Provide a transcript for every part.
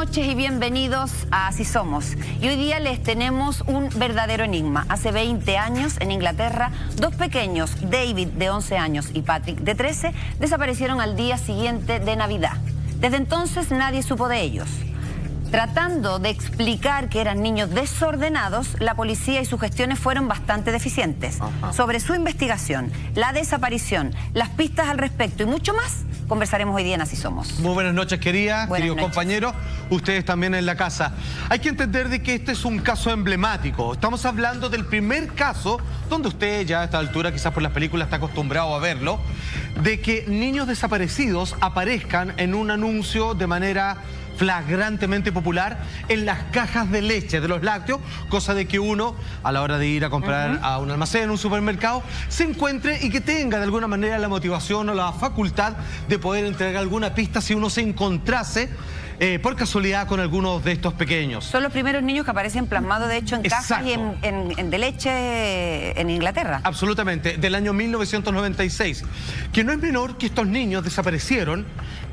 noches y bienvenidos a Así Somos. Y hoy día les tenemos un verdadero enigma. Hace 20 años, en Inglaterra, dos pequeños, David, de 11 años, y Patrick, de 13, desaparecieron al día siguiente de Navidad. Desde entonces nadie supo de ellos. Tratando de explicar que eran niños desordenados, la policía y sus gestiones fueron bastante deficientes. Sobre su investigación, la desaparición, las pistas al respecto y mucho más, conversaremos hoy día en Así Somos. Muy buenas noches, queridos compañeros, ustedes también en la casa. Hay que entender de que este es un caso emblemático. Estamos hablando del primer caso, donde usted ya a esta altura, quizás por las películas, está acostumbrado a verlo, de que niños desaparecidos aparezcan en un anuncio de manera flagrantemente popular en las cajas de leche de los lácteos, cosa de que uno, a la hora de ir a comprar a un almacén, un supermercado, se encuentre y que tenga de alguna manera la motivación o la facultad de poder entregar alguna pista si uno se encontrase por casualidad con algunos de estos pequeños. Son los primeros niños que aparecen plasmados, de hecho, en cajas y de leche en Inglaterra. Absolutamente, del año 1996, que no es menor que estos niños desaparecieron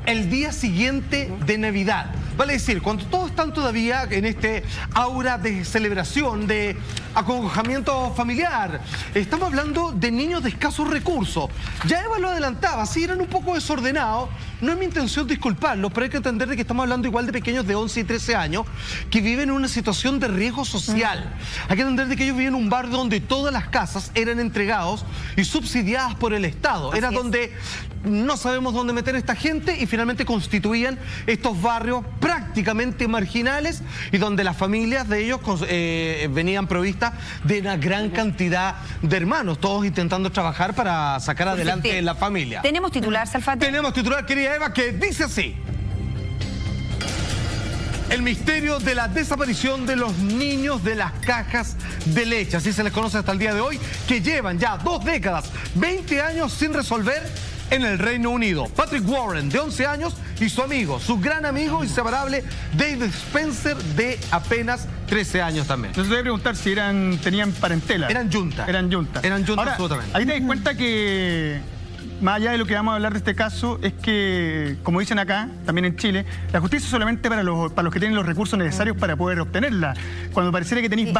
el día siguiente de Navidad. Vale decir, cuando todos están todavía en este aura de celebración, de acongojamiento familiar, estamos hablando de niños de escasos recursos. Ya Eva lo adelantaba, sí eran un poco desordenados, no es mi intención disculparlos, pero hay que entender de que estamos hablando igual de pequeños de 11 y 13 años que viven en una situación de riesgo social. Hay que entender de que ellos viven en un barrio donde todas las casas eran entregados y subsidiadas por el Estado. Era donde no sabemos dónde meter a esta gente y finalmente constituían estos barrios prácticamente marginales y donde las familias de ellos venían provistas de una gran cantidad de hermanos, todos intentando trabajar para sacar adelante la familia. ¿Tenemos titular, Salfate? Tenemos titular, querida Eva, que dice así: el misterio de la desaparición de los niños de las cajas de leche, así se les conoce hasta el día de hoy, que llevan ya 2 décadas, 20 años sin resolver en el Reino Unido. Patrick Warren, de 11 años, y su amigo, su gran amigo inseparable, David Spencer, de apenas 13 años también. Entonces voy a preguntar si tenían parentela. Eran yunta. Eran yunta. Eran yunta. Ahora, absolutamente. Ahí te das cuenta que, más allá de lo que vamos a hablar de este caso, es que, como dicen acá, también en Chile, la justicia es solamente para los que tienen los recursos necesarios para poder obtenerla. Cuando pareciera que tenéis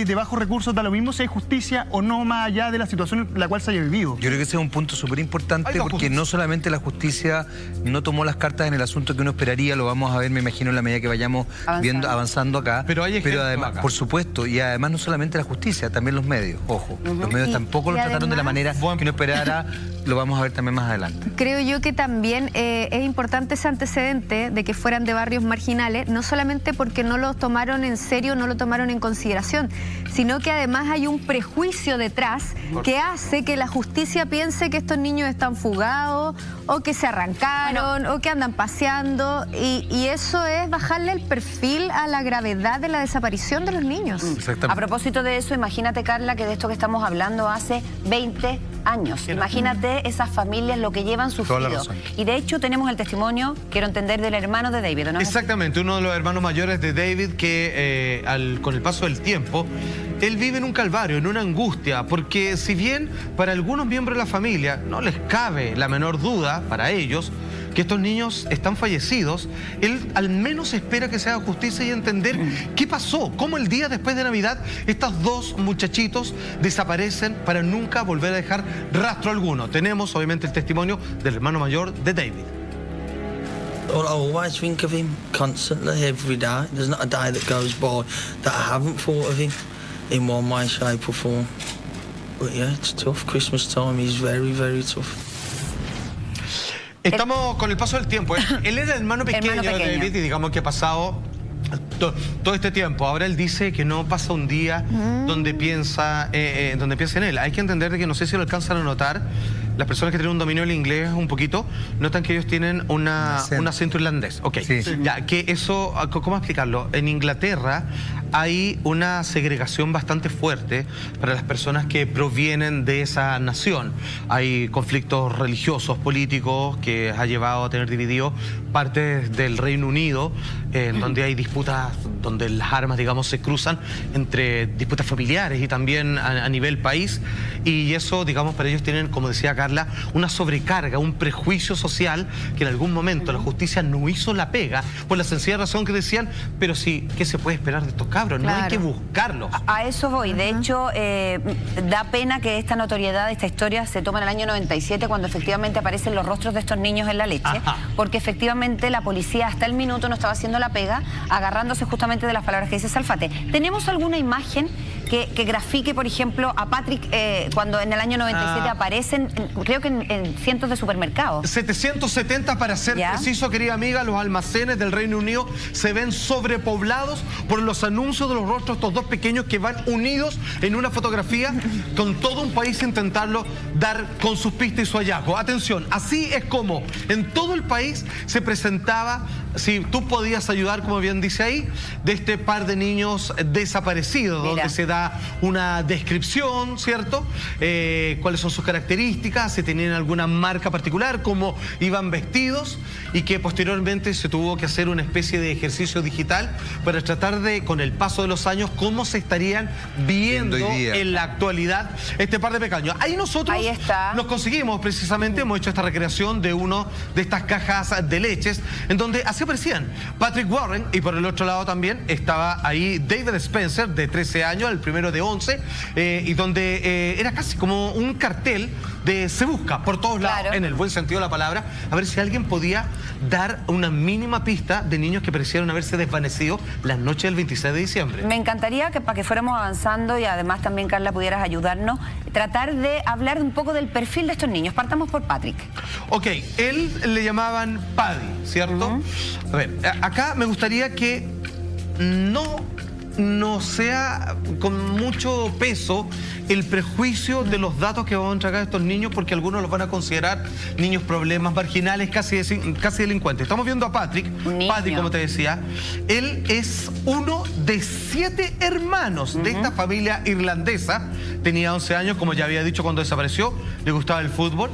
de bajos recursos, da lo mismo si hay justicia o no, más allá de la situación en la cual se haya vivido. Yo creo que ese es un punto súper importante porque no solamente la justicia no tomó las cartas en el asunto que uno esperaría, lo vamos a ver, me imagino, en la medida que vayamos avanzando acá. Pero además, acá, por supuesto, y además no solamente la justicia, también los medios, ojo. Los medios tampoco lo trataron de la manera que uno esperara, lo vamos a ver también más adelante. Creo yo que también es importante ese antecedente de que fueran de barrios marginales, no solamente porque no lo tomaron en serio, no lo tomaron en consideración, sino que además hay un prejuicio detrás que hace que la justicia piense que estos niños están fugados o que se arrancaron o que andan paseando y eso es bajarle el perfil a la gravedad de la desaparición de los niños. A propósito de eso, imagínate, Carla, que de esto que estamos hablando hace 20 años. Imagínate esas familias lo que llevan sufrido. Y de hecho tenemos el testimonio, quiero entender, del hermano de David, ¿no? Exactamente, uno de los hermanos mayores de David que con el paso del tiempo, él vive en un calvario, en una angustia, porque si bien para algunos miembros de la familia no les cabe la menor duda, para ellos, que estos niños están fallecidos, él al menos espera que se haga justicia y entender qué pasó, cómo el día después de Navidad estos dos muchachitos desaparecen para nunca volver a dejar rastro alguno. Tenemos obviamente el testimonio del hermano mayor de David. I always think of him constantly, every day. There's not a day that goes by that I haven't thought of him in one way, shape or form. But yeah, it's tough. Christmas time is very, very tough. Estamos con el paso del tiempo. Él era el hermano pequeño de David y digamos que ha pasado todo este tiempo. Ahora él dice que no pasa un día donde piensa en él. Hay que entender que no sé si lo alcanzan a notar. Las personas que tienen un dominio del inglés un poquito, notan que ellos tienen un acento irlandés. Ok, ya, que eso, ¿cómo explicarlo? En Inglaterra hay una segregación bastante fuerte para las personas que provienen de esa nación. Hay conflictos religiosos, políticos, que ha llevado a tener dividido partes del Reino Unido donde hay disputas, donde las armas, digamos, se cruzan entre disputas familiares y también a nivel país. Y eso, digamos, para ellos tienen, como decía Carla, una sobrecarga, un prejuicio social que en algún momento la justicia no hizo la pega, por la sencilla razón que decían, pero sí, ¿qué se puede esperar de estos cabros? Claro. No hay que buscarlos. A eso voy. De hecho, da pena que esta notoriedad, esta historia se toma en el año 97, cuando efectivamente aparecen los rostros de estos niños en la leche, porque efectivamente la policía hasta el minuto no estaba haciendo la pega, agarrándose justamente de las palabras que dice Salfate. ¿Tenemos alguna imagen que grafique, por ejemplo, a Patrick cuando en el año 97 aparecen, creo que en cientos de supermercados? 770 para ser preciso, querida amiga. Los almacenes del Reino Unido se ven sobrepoblados por los anuncios de los rostros de estos dos pequeños que van unidos en una fotografía con todo un país intentarlo dar con sus pistas y su hallazgo. Atención, así es como en todo el país se presentaba, si tú podías ayudar, como bien dice ahí, de este par de niños desaparecidos. Mira, donde se da una descripción, ¿cierto? Cuáles son sus características, si tenían alguna marca particular, cómo iban vestidos, y que posteriormente se tuvo que hacer una especie de ejercicio digital para tratar de, con el paso de los años, cómo se estarían viendo en la actualidad este par de pequeños. Ahí nosotros nos conseguimos precisamente, hemos hecho esta recreación de uno de estas cajas de leches, en donde así aparecían Patrick Warren, y por el otro lado también estaba ahí David Spencer, de 13 años, el primero de 11, y donde era casi como un cartel de se busca por todos lados, en el buen sentido de la palabra, a ver si alguien podía dar una mínima pista de niños que parecieron haberse desvanecido la noche del 26 de diciembre. Me encantaría que, para que fuéramos avanzando, y además también, Carla, pudieras ayudarnos, tratar de hablar un poco del perfil de estos niños. Partamos por Patrick. Ok, él le llamaban Paddy, ¿cierto? A ver, acá me gustaría que no sea con mucho peso el prejuicio de los datos que vamos a entregar a estos niños, porque algunos los van a considerar niños problemas, marginales, casi delincuentes. Estamos viendo a Patrick. Patrick, como te decía, él es uno de 7 hermanos de esta familia irlandesa. Tenía 11 años, como ya había dicho cuando desapareció, le gustaba el fútbol.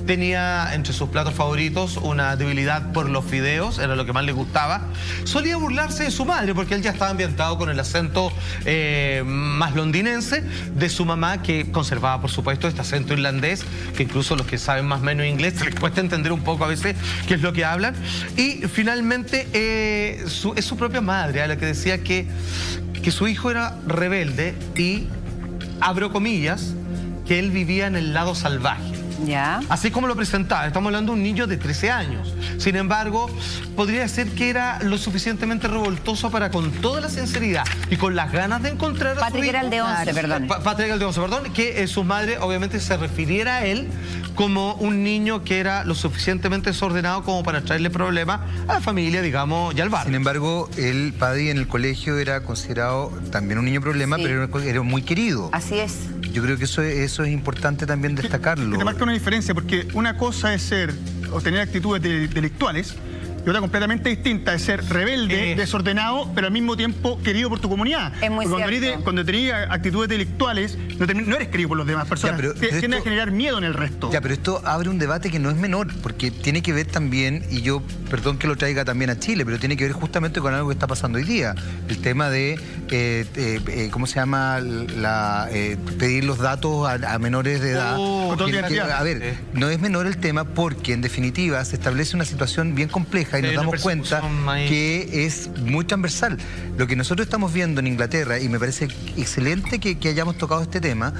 Tenía entre sus platos favoritos una debilidad por los fideos, era lo que más le gustaba. Solía burlarse de su madre porque él ya estaba ambientado con el acento más londinense de su mamá, que conservaba, por supuesto, este acento irlandés, que incluso los que saben más o menos inglés se les cuesta entender un poco a veces qué es lo que hablan. Y finalmente es su propia madre a la que decía que su hijo era rebelde y, abro comillas, que él vivía en el lado salvaje. Así como lo presentaba, estamos hablando de un niño de 13 años. Sin embargo, podría ser que era lo suficientemente revoltoso para, con toda la sinceridad y con las ganas de encontrar a Patrick su hijo, era el de 11, perdón. Patrick era el de 11, perdón, que su madre obviamente se refiriera a él como un niño que era lo suficientemente desordenado como para traerle problemas a la familia, digamos, y al barrio. Sin embargo, el Paddy en el colegio era considerado también un niño problema, pero era muy querido. Así es. Yo creo que eso es importante también destacarlo. Que te marca una diferencia, porque una cosa es o tener actitudes delictuales, y otra completamente distinta es ser rebelde, desordenado, pero al mismo tiempo querido por tu comunidad. Es muy cierto. Cuando tenías actitudes delictuales, no eres querido por las demás personas. Tiende a generar miedo en el resto. Ya, pero esto abre un debate que no es menor, porque tiene que ver también, y yo, perdón que lo traiga también a Chile, pero tiene que ver justamente con algo que está pasando hoy día. El tema de, ¿cómo se llama? Pedir los datos a menores de edad. A ver, no es menor el tema porque, en definitiva, se establece una situación bien compleja y nos damos cuenta que es muy transversal. Lo que nosotros estamos viendo en Inglaterra, y me parece excelente que hayamos tocado este tema,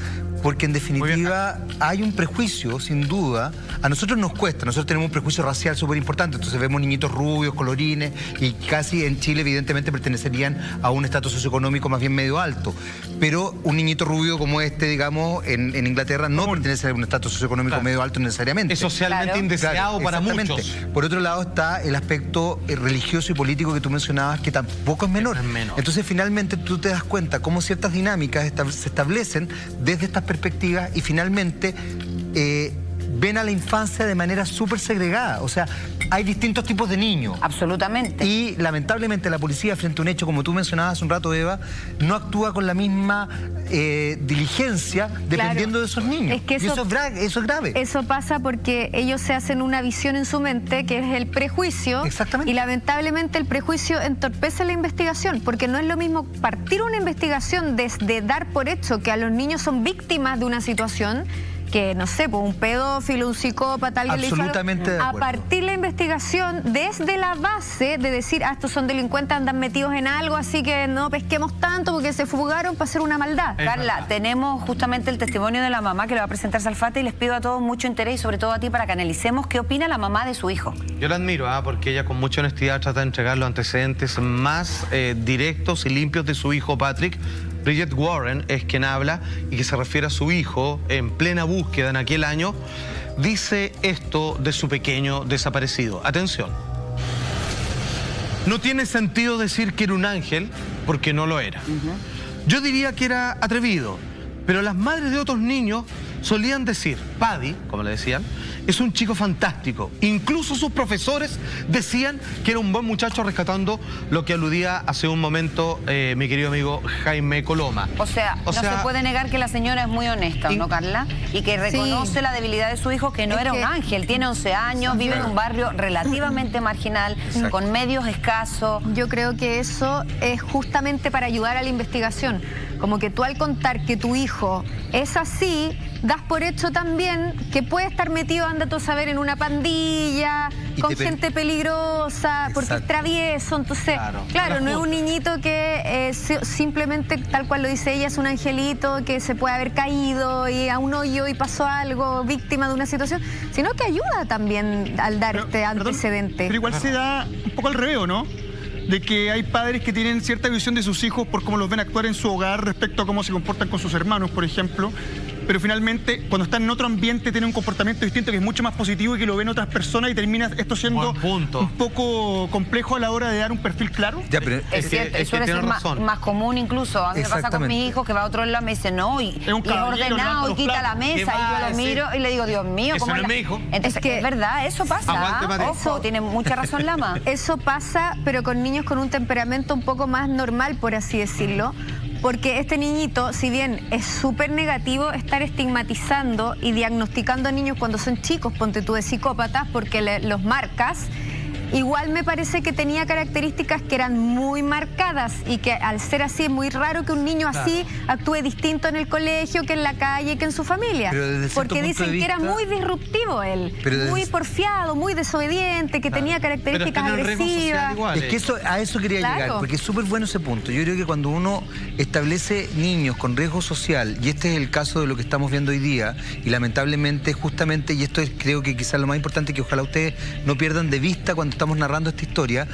porque en definitiva hay un prejuicio, sin duda. A nosotros nos cuesta, nosotros tenemos un prejuicio racial súper importante, entonces vemos niñitos rubios, colorines, y casi en Chile evidentemente pertenecerían a un estatus socioeconómico más bien medio alto. Pero un niñito rubio como este, digamos, en Inglaterra no pertenece a un estatus socioeconómico medio alto necesariamente. Es socialmente indeseado para muchos. Por otro lado está el aspecto religioso y político que tú mencionabas, que tampoco es menor. Entonces finalmente tú te das cuenta cómo ciertas dinámicas se establecen desde estas perspectivas y finalmente ven a la infancia de manera súper segregada. O sea, hay distintos tipos de niños. Absolutamente. Y lamentablemente la policía, frente a un hecho, como tú mencionabas hace un rato, Eva, no actúa con la misma diligencia dependiendo de esos niños. Es que y eso es grave. Eso pasa porque ellos se hacen una visión en su mente que es el prejuicio. Exactamente. Y lamentablemente el prejuicio entorpece la investigación, porque no es lo mismo partir una investigación desde dar por hecho que a los niños son víctimas de una situación, que no sé, pues un pedófilo, un psicópata, alguien absolutamente le hizo algo, de a acuerdo. partir la investigación desde la base de decir, estos son delincuentes, andan metidos en algo, así que no pesquemos tanto porque se fugaron para hacer una maldad. Carla, tenemos justamente el testimonio de la mamá que lo va a presentar Salfate y les pido a todos mucho interés y sobre todo a ti para que analicemos qué opina la mamá de su hijo. Yo la admiro, porque ella con mucha honestidad trata de entregar los antecedentes más directos y limpios de su hijo Patrick. Bridget Warren es quien habla y que se refiere a su hijo en plena búsqueda en aquel año. Dice esto de su pequeño desaparecido. Atención. No tiene sentido decir que era un ángel porque no lo era. Yo diría que era atrevido, pero las madres de otros niños solían decir, Paddy, como le decían, es un chico fantástico. Incluso sus profesores decían que era un buen muchacho, rescatando lo que aludía hace un momento mi querido amigo Jaime Coloma. O sea, no se puede negar que la señora es muy honesta, ¿no, Carla? Y que reconoce la debilidad de su hijo, que no era un ángel, tiene 11 años, vive en un barrio relativamente marginal, con medios escasos. Yo creo que eso es justamente para ayudar a la investigación. Como que tú al contar que tu hijo es así, das por hecho también que puede estar metido, anda tú a saber, en una pandilla, con gente peligrosa, porque es travieso. Entonces, claro, no es un niñito que simplemente, tal cual lo dice ella, es un angelito que se puede haber caído y a un hoyo y pasó algo, víctima de una situación, sino que ayuda también al dar este antecedente. Pero igual se da un poco al revés, ¿no? De que hay padres que tienen cierta visión de sus hijos por cómo los ven actuar en su hogar respecto a cómo se comportan con sus hermanos, por ejemplo, pero finalmente cuando están en otro ambiente tienen un comportamiento distinto que es mucho más positivo y que lo ven otras personas, y termina esto siendo un poco complejo a la hora de dar un perfil claro. Ya, pero es cierto, y suele ser más común incluso. A mí me pasa con mis hijos que va a otro lado, me dice no, y es ordenado y quita la mesa, y yo lo miro y le digo, Dios mío, ¿cómo es mi hijo? Entonces, es verdad, eso pasa. Ojo, tiene mucha razón Lama. Eso pasa, pero con niños con un temperamento un poco más normal, por así decirlo. Porque este niñito, si bien es súper negativo estar estigmatizando y diagnosticando a niños cuando son chicos, ponte tú de psicópatas, porque los marcas, igual me parece que tenía características que eran muy marcadas y que al ser así es muy raro que un niño así actúe distinto en el colegio que en la calle, que en su familia. Porque dicen que era muy disruptivo él, muy porfiado, muy desobediente, que tenía características agresivas. Es que a eso quería llegar, porque es súper bueno ese punto. Yo creo que cuando uno establece niños con riesgo social, y este es el caso de lo que estamos viendo hoy día, y lamentablemente justamente, y esto es creo que quizás lo más importante, que ojalá ustedes no pierdan de vista cuando estamos narrando esta historia,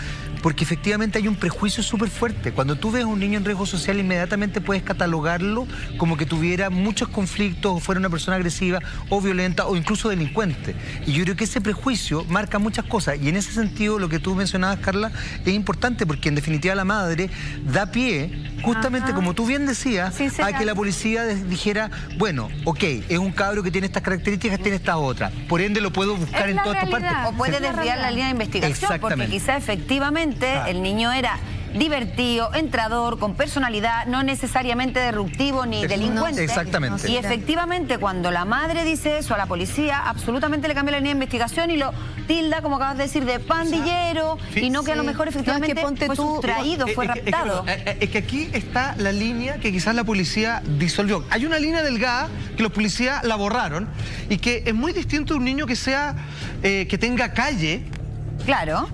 porque efectivamente hay un prejuicio súper fuerte. Cuando tú ves a un niño en riesgo social, inmediatamente puedes catalogarlo como que tuviera muchos conflictos, o fuera una persona agresiva o violenta o incluso delincuente. Y yo creo que ese prejuicio marca muchas cosas, y en ese sentido lo que tú mencionabas, Carla, es importante, porque en definitiva la madre da pie, justamente como tú bien decías, a que la policía dijera, bueno, ok, es un cabro que tiene estas características, tiene estas otras, por ende lo puedo buscar en todas estas partes. O puede desviar la línea de investigación, porque quizá efectivamente el niño era divertido, entrador, con personalidad, no necesariamente disruptivo ni delincuente. Exactamente. Y efectivamente cuando la madre dice eso a la policía, absolutamente le cambia la línea de investigación y lo tilda, como acabas de decir, de pandillero, y no que a lo mejor efectivamente fue sustraído, fue raptado. Es que aquí está la línea que quizás la policía disolvió. Hay una línea delgada que los policías la borraron, y que es muy distinto de un niño que sea, que tenga calle,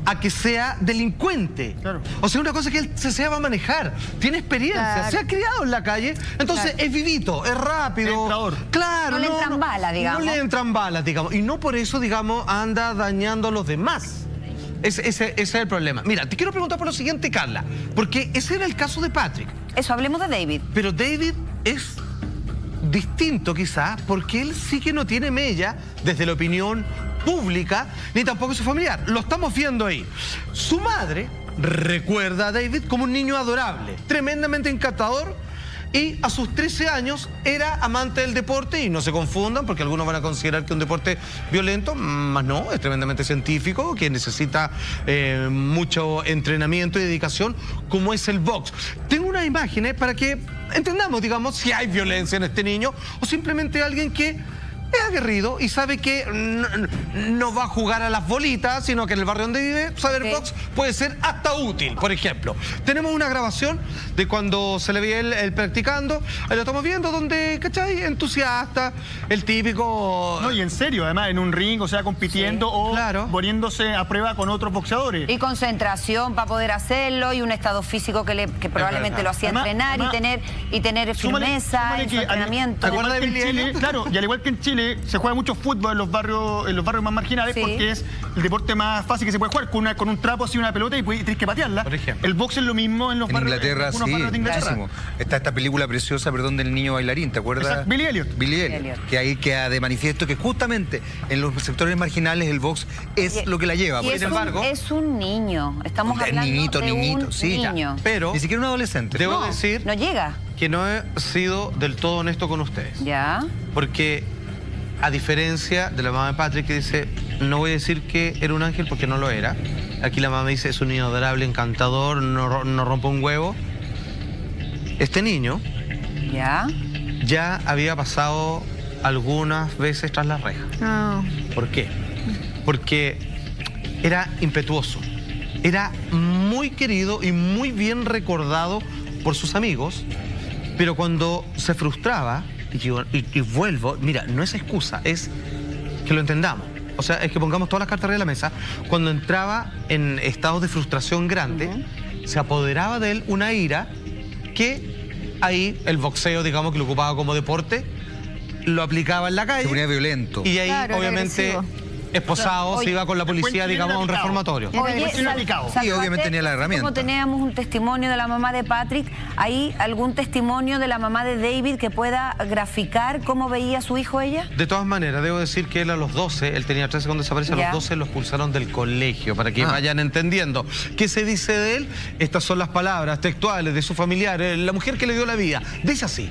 a que sea delincuente. O sea, una cosa es que él se sepa manejar, tiene experiencia, se ha criado en la calle, entonces es vivito, es rápido. No le entran balas, digamos. No le entran balas, digamos. Y no por eso, digamos, anda dañando a los demás. Ese es el problema. Mira, te quiero preguntar por lo siguiente, Carla, porque ese era el caso de Patrick. Eso, hablemos de David. Pero David es distinto quizás, porque él sí que no tiene mella desde la opinión pública, ni tampoco su familiar. Lo estamos viendo ahí. Su madre recuerda a David como un niño adorable, tremendamente encantador, Y a sus 13 años era amante del deporte, y no se confundan porque algunos van a considerar que un deporte violento, más no, es tremendamente científico, que necesita mucho entrenamiento y dedicación, como es el box. Tengo unas imágenes para que entendamos, digamos, si hay violencia en este niño o simplemente alguien que es aguerrido y sabe que no va a jugar a las bolitas, sino que en el barrio donde vive, saber box puede ser hasta útil. Por ejemplo, tenemos una grabación de cuando se le ve él practicando. Ahí lo estamos viendo, donde, ¿cachai? Entusiasta, el típico... No, y en serio, además, en un ring, o sea, compitiendo o poniéndose a prueba con otros boxeadores. Y concentración para poder hacerlo, y un estado físico que probablemente lo hacía entrenar y tener firmeza en su entrenamiento. ¿Te acuerdas de Chile? Claro, y al igual que en Chile, se juega mucho fútbol en los barrios más marginales, porque es el deporte más fácil que se puede jugar, con un trapo así, una pelota, y tienes que patearla. Por ejemplo. El box es lo mismo en los barrios. Inglaterra, barrios de Inglaterra. Está esta película preciosa, perdón, del niño bailarín, ¿te acuerdas? Exacto, Billy Elliot. Billy Elliot. Que ahí queda de manifiesto que justamente en los sectores marginales el box es lo que la lleva. Sin embargo, es un niño. Estamos hablando de un niño. Ya, pero ni siquiera un adolescente. Debo decir no llega. Que no he sido del todo honesto con ustedes. Ya. Porque, a diferencia de la mamá de Patrick, que dice, no voy a decir que era un ángel porque no lo era. Aquí la mamá dice, es un niño adorable, encantador, no rompe un huevo. Este niño ya había pasado algunas veces tras las rejas. ¿Por qué? Porque era impetuoso. Era muy querido y muy bien recordado por sus amigos, pero cuando se frustraba, y vuelvo, mira, no es excusa, es que lo entendamos. O sea, es que pongamos todas las cartas arriba de la mesa. Cuando entraba en estados de frustración grande, se apoderaba de él una ira que ahí el boxeo, digamos, que lo ocupaba como deporte, lo aplicaba en la calle. Se ponía violento. Y ahí, obviamente, esposado, se iba con la policía, digamos, a un reformatorio. Y obviamente tenía la herramienta. Como teníamos un testimonio de la mamá de Patrick, ¿hay algún testimonio de la mamá de David que pueda graficar cómo veía a su hijo ella? De todas maneras, debo decir que él a los 12, él tenía 13 cuando desapareció, a los 12 lo expulsaron del colegio, para que vayan entendiendo. ¿Qué se dice de él? Estas son las palabras textuales de su familiar, la mujer que le dio la vida. Dice así: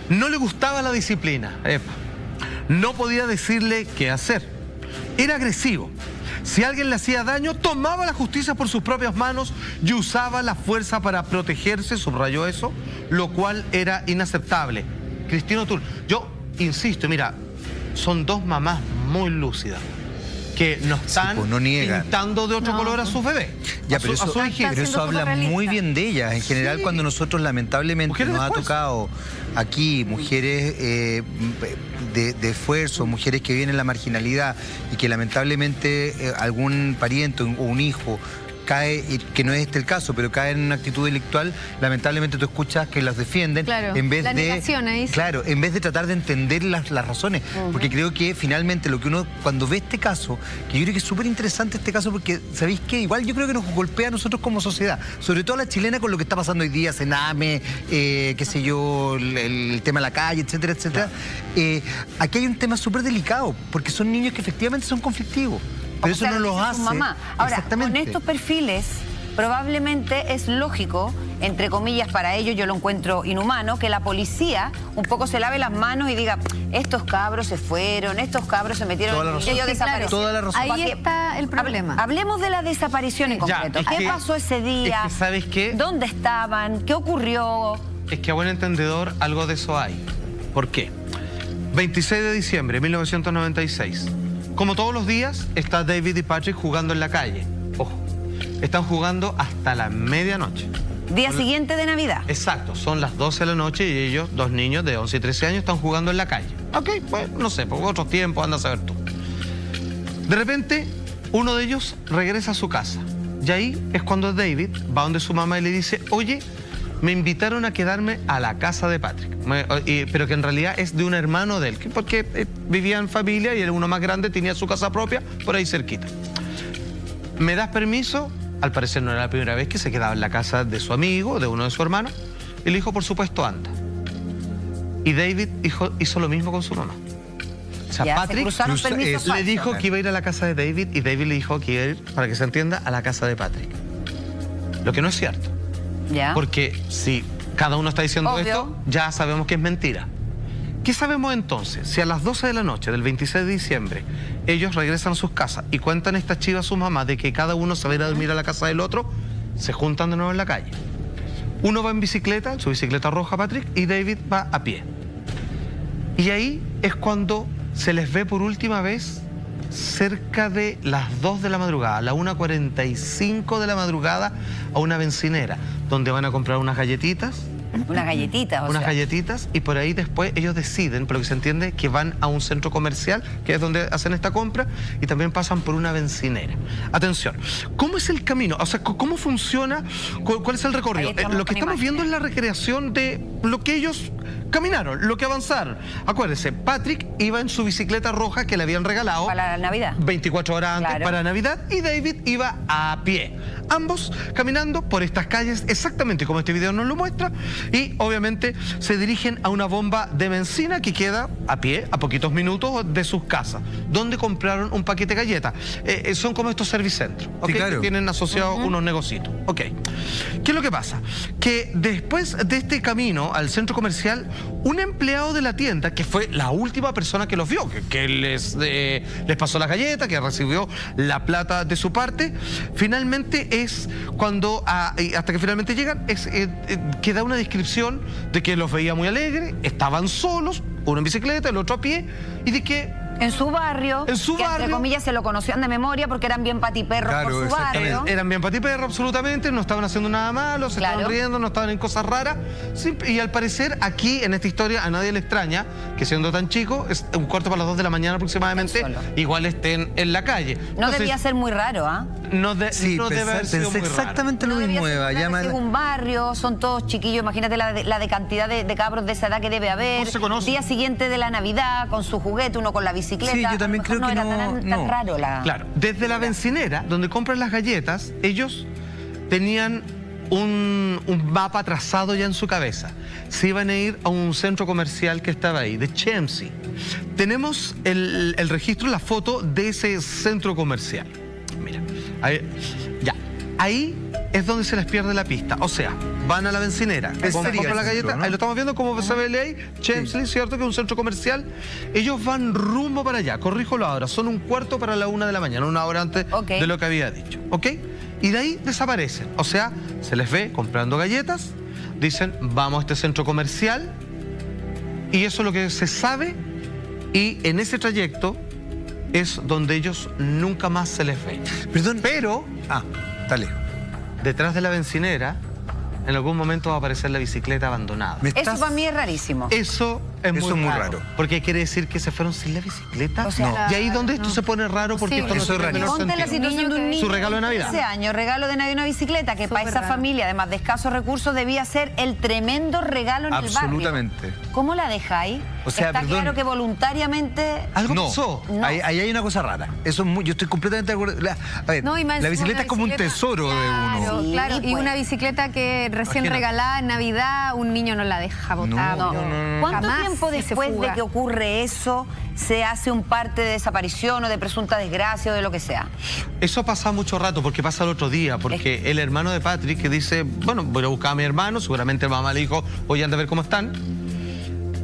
no le gustaba la disciplina. No podía decirle qué hacer. Era agresivo. Si alguien le hacía daño, tomaba la justicia por sus propias manos y usaba la fuerza para protegerse, subrayó eso, lo cual era inaceptable. Cristina O'Toole, yo insisto, mira, son dos mamás muy lúcidas que no están pintando de otro color a sus bebés. Ya, pero eso habla muy bien de ellas. En general, cuando nosotros lamentablemente nos ha tocado aquí mujeres de esfuerzo, mujeres que vienen en la marginalidad y que lamentablemente algún pariente o un hijo cae, y que no es este el caso, pero cae en una actitud delictual, lamentablemente tú escuchas que las defienden en vez en vez de tratar de entender las razones. Porque creo que finalmente lo que uno, cuando ve este caso, que yo creo que es súper interesante este caso, porque ¿sabéis qué? Igual yo creo que nos golpea a nosotros como sociedad, sobre todo a la chilena, con lo que está pasando hoy día, Sename, qué sé yo, el tema de la calle, etcétera, etcétera. Aquí hay un tema súper delicado, porque son niños que efectivamente son conflictivos. Pero eso no los hace. Mamá. Ahora, con estos perfiles, probablemente es lógico, entre comillas, para ellos, yo lo encuentro inhumano, que la policía un poco se lave las manos y diga, estos cabros se fueron, estos cabros se metieron y ellos desaparecieron. Toda la razón. Ahí está el problema. Hablemos de la desaparición en concreto. ¿Qué pasó ese día? Es que, ¿sabes qué? ¿Dónde estaban? ¿Qué ocurrió? Es que a buen entendedor algo de eso hay. ¿Por qué? 26 de diciembre de 1996. Como todos los días, está David y Patrick jugando en la calle. Ojo, están jugando hasta la medianoche. Día siguiente de Navidad. Exacto, son las 12 de la noche y ellos, dos niños de 11 y 13 años, están jugando en la calle. Ok, pues no sé, por otros tiempos, anda a saber tú. De repente, uno de ellos regresa a su casa. Y ahí es cuando David va donde su mamá y le dice, oye, me invitaron a quedarme a la casa de Patrick, pero que en realidad es de un hermano de él, porque vivía en familia y el uno más grande tenía su casa propia por ahí cerquita. ¿Me das permiso? Al parecer no era la primera vez que se quedaba en la casa de su amigo, de uno de sus hermanos, y le dijo, por supuesto, anda. Y David hizo lo mismo con su mamá. O sea, Patrick le dijo que iba a ir a la casa de David y David le dijo que iba a ir, para que se entienda, a la casa de Patrick. Lo que no es cierto. Ya. Porque si cada uno está diciendo Obvio. esto, ya sabemos que es mentira. ¿Qué sabemos entonces? Si a las 12 de la noche del 26 de diciembre ellos regresan a sus casas y cuentan estas chivas a sus mamás de que cada uno se va a ir a dormir a la casa del otro, se juntan de nuevo en la calle. Uno va en bicicleta, en su bicicleta roja, Patrick, y David va a pie. Y ahí es cuando se les ve por última vez cerca de las 2 de la madrugada, a la 1:45 de la madrugada, a una bencinera, donde van a comprar unas galletitas. Unas galletitas, o Unas sea. galletitas, y por ahí después ellos deciden, por lo que se entiende, que van a un centro comercial, que es donde hacen esta compra, y también pasan por una bencinera. Atención, ¿cómo es el camino? O sea, ¿cómo funciona? ¿Cuál es el recorrido? Ahí estamos Lo que con estamos viendo es imágenes. la recreación de lo que ellos caminaron, lo que avanzaron. Acuérdense, Patrick iba en su bicicleta roja que le habían regalado Para la Navidad. 24 horas antes, Claro. para Navidad, y David iba a pie. Ambos caminando por estas calles exactamente como este video nos lo muestra, y obviamente se dirigen a una bomba de benzina que queda a pie, a poquitos minutos de sus casas, donde compraron un paquete de galletas. Son como estos servicentros, ¿ok? Sí, claro. Que tienen asociados unos negocios. Ok. ¿Qué es lo que pasa? Que después de este camino al centro comercial, un empleado de la tienda, que fue la última persona que los vio, que les pasó las galletas, que recibió la plata de su parte, finalmente es cuando, hasta que finalmente llegan, que da una descripción de que los veía muy alegres, estaban solos, uno en bicicleta, el otro a pie, y de que En su barrio, En su que entre barrio. comillas se lo conocían de memoria porque eran bien patiperros Claro, por su exactamente. barrio. eran bien patiperro absolutamente, no estaban haciendo nada malo, se Claro. estaban riendo, no estaban en cosas raras. Y al parecer aquí, en esta historia, a nadie le extraña que siendo tan chico, es un cuarto para las 2 de la mañana aproximadamente, Estén solos. igual estén en la calle. No Entonces, debía ser muy raro, ¿ah? no Sí, no debe haber sido pensé muy raro. exactamente No lo mismo, debía ser Eva. claro, Llama- si es un barrio, son todos chiquillos, imagínate la de cantidad de cabros de esa edad que debe haber. No se conocen. Día siguiente de la Navidad, con su juguete, uno con la bicicleta. Sí, yo A lo también mejor creo que era no- tan no. raro la... Claro, desde la bencinera, donde compran las galletas, ellos tenían un mapa trazado ya en su cabeza. Se iban a ir a un centro comercial que estaba ahí, de Chelsea. Tenemos el registro, la foto de ese centro comercial. Mira, ahí, ya. Ahí es donde se les pierde la pista. O sea, van a la bencinera, Ese compran sería la el galleta, centro, ¿no? ahí lo estamos viendo como se ve ahí, Chemsley, ¿cierto? Que es un centro comercial. Ellos van rumbo para allá, corríjolo ahora, son un cuarto para la 1 de la mañana, una hora antes Ok. de lo que había dicho, ¿ok? Y de ahí desaparecen, o sea, se les ve comprando galletas, dicen, vamos a este centro comercial, y eso es lo que se sabe, y en ese trayecto es donde ellos nunca más se les ve. Perdón. Pero Ah, dale. detrás de la bencinera, en algún momento va a aparecer la bicicleta abandonada. Me Eso estás- para mí es rarísimo. Eso es Eso muy, es muy raro, raro. porque quiere decir que se fueron sin la bicicleta. O sea, Y ahí es donde esto se pone raro, porque esto no Eso es tiene el menor Ponte en la sentido. situación de un niño Su regalo de Navidad. 15 años, regalo de Navidad una bicicleta, que para Súper esa raro. familia, además de escasos recursos, debía ser el tremendo regalo en el barrio. Absolutamente. ¿Cómo la dejáis? O sea, Está perdón. claro que voluntariamente... Algo No, pasó. No. ahí hay una cosa rara. Eso es muy, yo estoy completamente de acuerdo. A ver, No, y más la encima bicicleta una es como un bicicleta- tesoro de uno. Claro, Sí, claro. Y pues. una bicicleta que recién Imagínate. regalada en Navidad, un niño no la deja botar. No, ¿Cuánto Jamás tiempo se después de fuga. que ocurre eso se hace un parte de desaparición o de presunta desgracia o de lo que sea? Eso pasa mucho rato, porque pasa el otro día, porque el hermano de Patrick que dice, bueno, voy a buscar a mi hermano, seguramente el mamá le dijo, oye, anda a ver cómo están,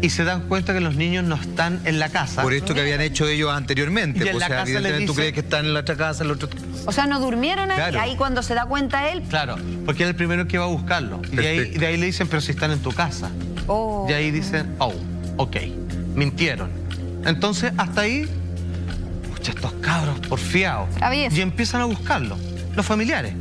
y se dan cuenta que los niños no están en la casa. Por esto que habían hecho ellos anteriormente. Y en O la sea, casa les evidentemente tú dice- crees que están en la otra casa, en la otra... O sea, no durmieron ahí, Claro. ahí cuando se da cuenta él... Claro, porque era el primero que iba a buscarlo. Y Perfecto. de ahí le dicen, pero si están en tu casa. Oh. Y ahí dicen, oh, ok, mintieron. Entonces, hasta ahí, pucha, estos cabros porfiados. Traviesos. Y empiezan a buscarlo, los familiares.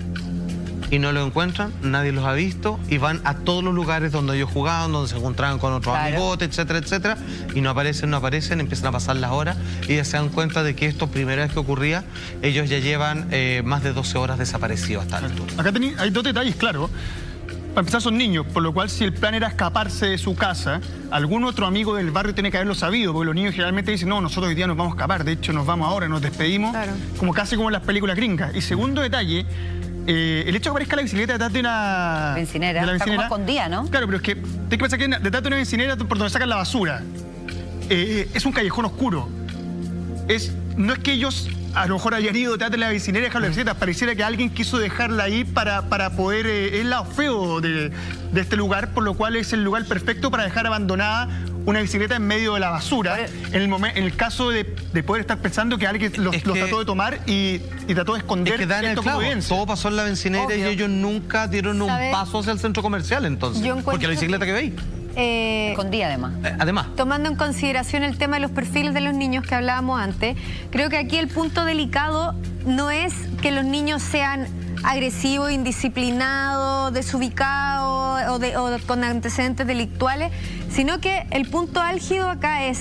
Y no lo encuentran, nadie los ha visto, y van a todos los lugares donde ellos jugaban, donde se encontraban con otros Claro. amigotes, etcétera, etcétera. Y no aparecen, empiezan a pasar las horas, y ya se dan cuenta de que esto, primera vez que ocurría, ellos ya llevan más de 12 horas desaparecidos hasta el altura. Acá hay dos detalles, claro. Para empezar, son niños, por lo cual si el plan era escaparse de su casa, algún otro amigo del barrio tiene que haberlo sabido, porque los niños generalmente dicen, no, nosotros hoy día nos vamos a escapar, de hecho nos vamos ahora, nos despedimos, Claro. como casi como en las películas gringas. Y segundo detalle, el hecho de que aparezca la bicicleta detrás de una... Bencinera. de la Está como bencinera. escondida, ¿no? Claro, pero es que tienes que pensar que detrás de una bencinera por donde sacan la basura. Es un callejón oscuro. Es no es que ellos a lo mejor hayan ido detrás de la bicicleta y dejar la bicicleta, pareciera que alguien quiso dejarla ahí para poder... es el lado feo de este lugar, por lo cual es el lugar perfecto para dejar abandonada una bicicleta en medio de la basura, en el caso de poder estar pensando que alguien los trató de tomar y trató de esconder. Es que dan el clavo. Todo pasó en la bencinera y ellos nunca dieron un paso hacia el centro comercial, entonces. Porque la bicicleta que veis. Escondida además. Tomando en consideración el tema de los perfiles de los niños que hablábamos antes, creo que aquí el punto delicado no es que los niños sean agresivos, indisciplinados, desubicados o con antecedentes delictuales, sino que el punto álgido acá es: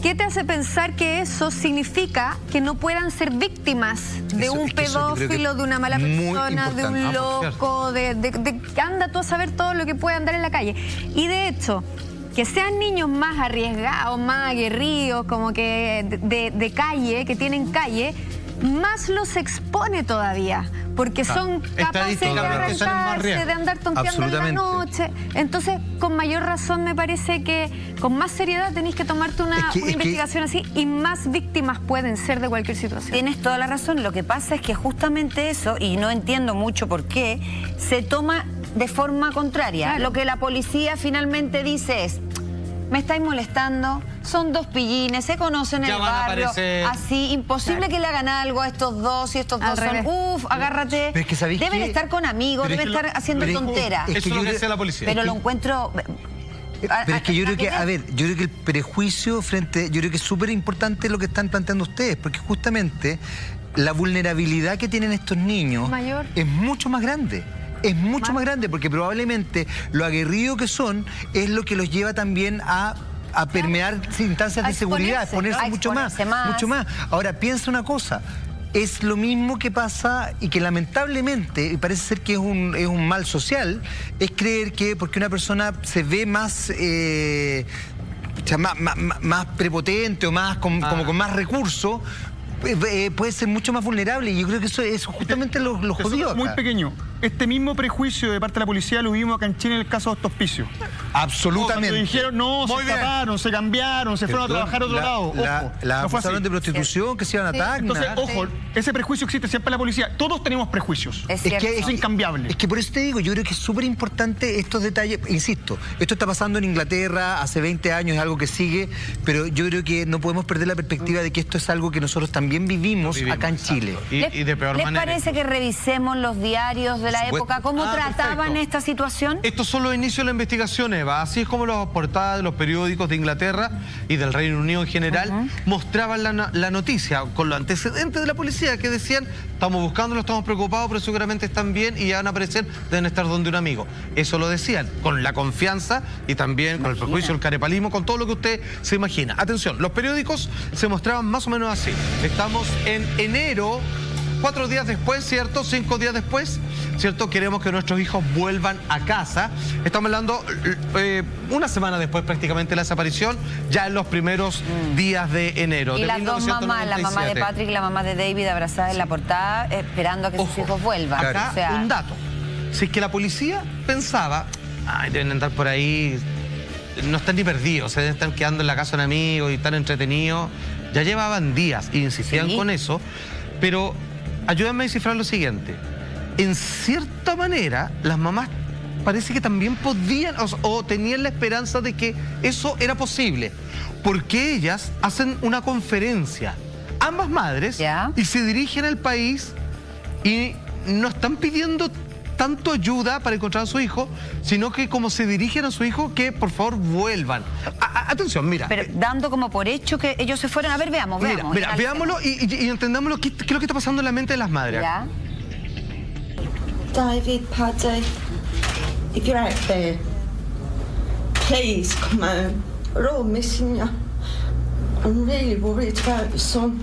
¿qué te hace pensar que eso significa que no puedan ser víctimas de un pedófilo, de una mala persona, de un loco, de anda tú a saber todo lo que puede andar en la calle? Y de hecho, que sean niños más arriesgados, más aguerridos, como que de calle, que tienen calle, más los expone todavía, porque son capaces de arrancarse, de andar tonteando en la noche. Entonces, con mayor razón me parece que con más seriedad tenéis que tomarte una investigación así, y más víctimas pueden ser de cualquier situación. Tienes toda la razón. Lo que pasa es que justamente eso, y no entiendo mucho por qué, se toma de forma contraria. Claro. Lo que la policía finalmente dice es: me estáis molestando, son dos pillines, se conocen en el barrio, así, imposible que le hagan algo a estos dos, y estos dos son, agárrate. Pero es que deben estar con amigos, deben estar haciendo tonteras. Eso es lo que decía la policía. Pero lo encuentro... Pero es que yo creo que, a ver, yo creo que el prejuicio yo creo que es súper importante lo que están planteando ustedes, porque justamente la vulnerabilidad que tienen estos niños es mucho más grande. Es mucho más grande, porque probablemente lo aguerrido que son es lo que los lleva también a permear instancias de seguridad, a exponerse mucho más. Ahora, piensa una cosa. Es lo mismo que pasa y que lamentablemente, y parece ser que es un mal social, es creer que porque una persona se ve más... más prepotente o más como con más recursos, puede ser mucho más vulnerable, y yo creo que eso es justamente lo jodido acá. Muy pequeño. Este mismo prejuicio de parte de la policía lo vimos acá en Chile en el caso de estos hospicios. Absolutamente. Cuando dijeron, no, se escaparon, se cambiaron, se fueron a trabajar a otro lado. Ojo, la acusaron de prostitución, que se iban a Tacna. Entonces, ojo, ese prejuicio existe siempre en la policía. Todos tenemos prejuicios. Es que es incambiable. Es que por eso te digo, yo creo que es súper importante estos detalles. Insisto, esto está pasando en Inglaterra hace 20 años, es algo que sigue, pero yo creo que no podemos perder la perspectiva de que esto es algo que nosotros también vivimos acá en Chile. Y de peor manera. ¿Les parece que revisemos los diarios de la época? ¿Cómo trataban esta situación? Estos son los inicios de la investigación, Eva. Así es como las portadas de los periódicos de Inglaterra y del Reino Unido en general mostraban la noticia con los antecedentes de la policía, que decían: estamos buscándolos, estamos preocupados, pero seguramente están bien y ya van a aparecer, deben estar donde un amigo. Eso lo decían con la confianza y también con el prejuicio, el carepalismo, con todo lo que usted se imagina. Atención, los periódicos se mostraban más o menos así. Estamos en enero, 4 días después, ¿cierto? 5 días después, ¿cierto? Queremos que nuestros hijos vuelvan a casa. Estamos hablando una semana después prácticamente de la desaparición, ya en los primeros días de enero. Y las dos mamás, la mamá de Patrick y la mamá de David, abrazadas en la portada, esperando a que sus hijos vuelvan. Acá, un dato. Si es que la policía pensaba, ay, deben andar por ahí, no están ni perdidos, se deben estar quedando en la casa de un amigo y están entretenidos. Ya llevaban días e insistían con eso, pero ayúdame a descifrar lo siguiente. En cierta manera, las mamás parece que también podían o tenían la esperanza de que eso era posible, porque ellas hacen una conferencia, ambas madres, y se dirigen al país y no están pidiendo tanto ayuda para encontrar a su hijo, sino que como se dirigen a su hijo, que por favor vuelvan. Atención, mira. Pero dando como por hecho que ellos se fueron. A ver, veamos. Mira, veámoslo y entendámoslo qué es lo que está pasando en la mente de las madres. ¿Ya? David, Paddy, if you're out there, please come home. We're all missing you. I'm really worried about your son.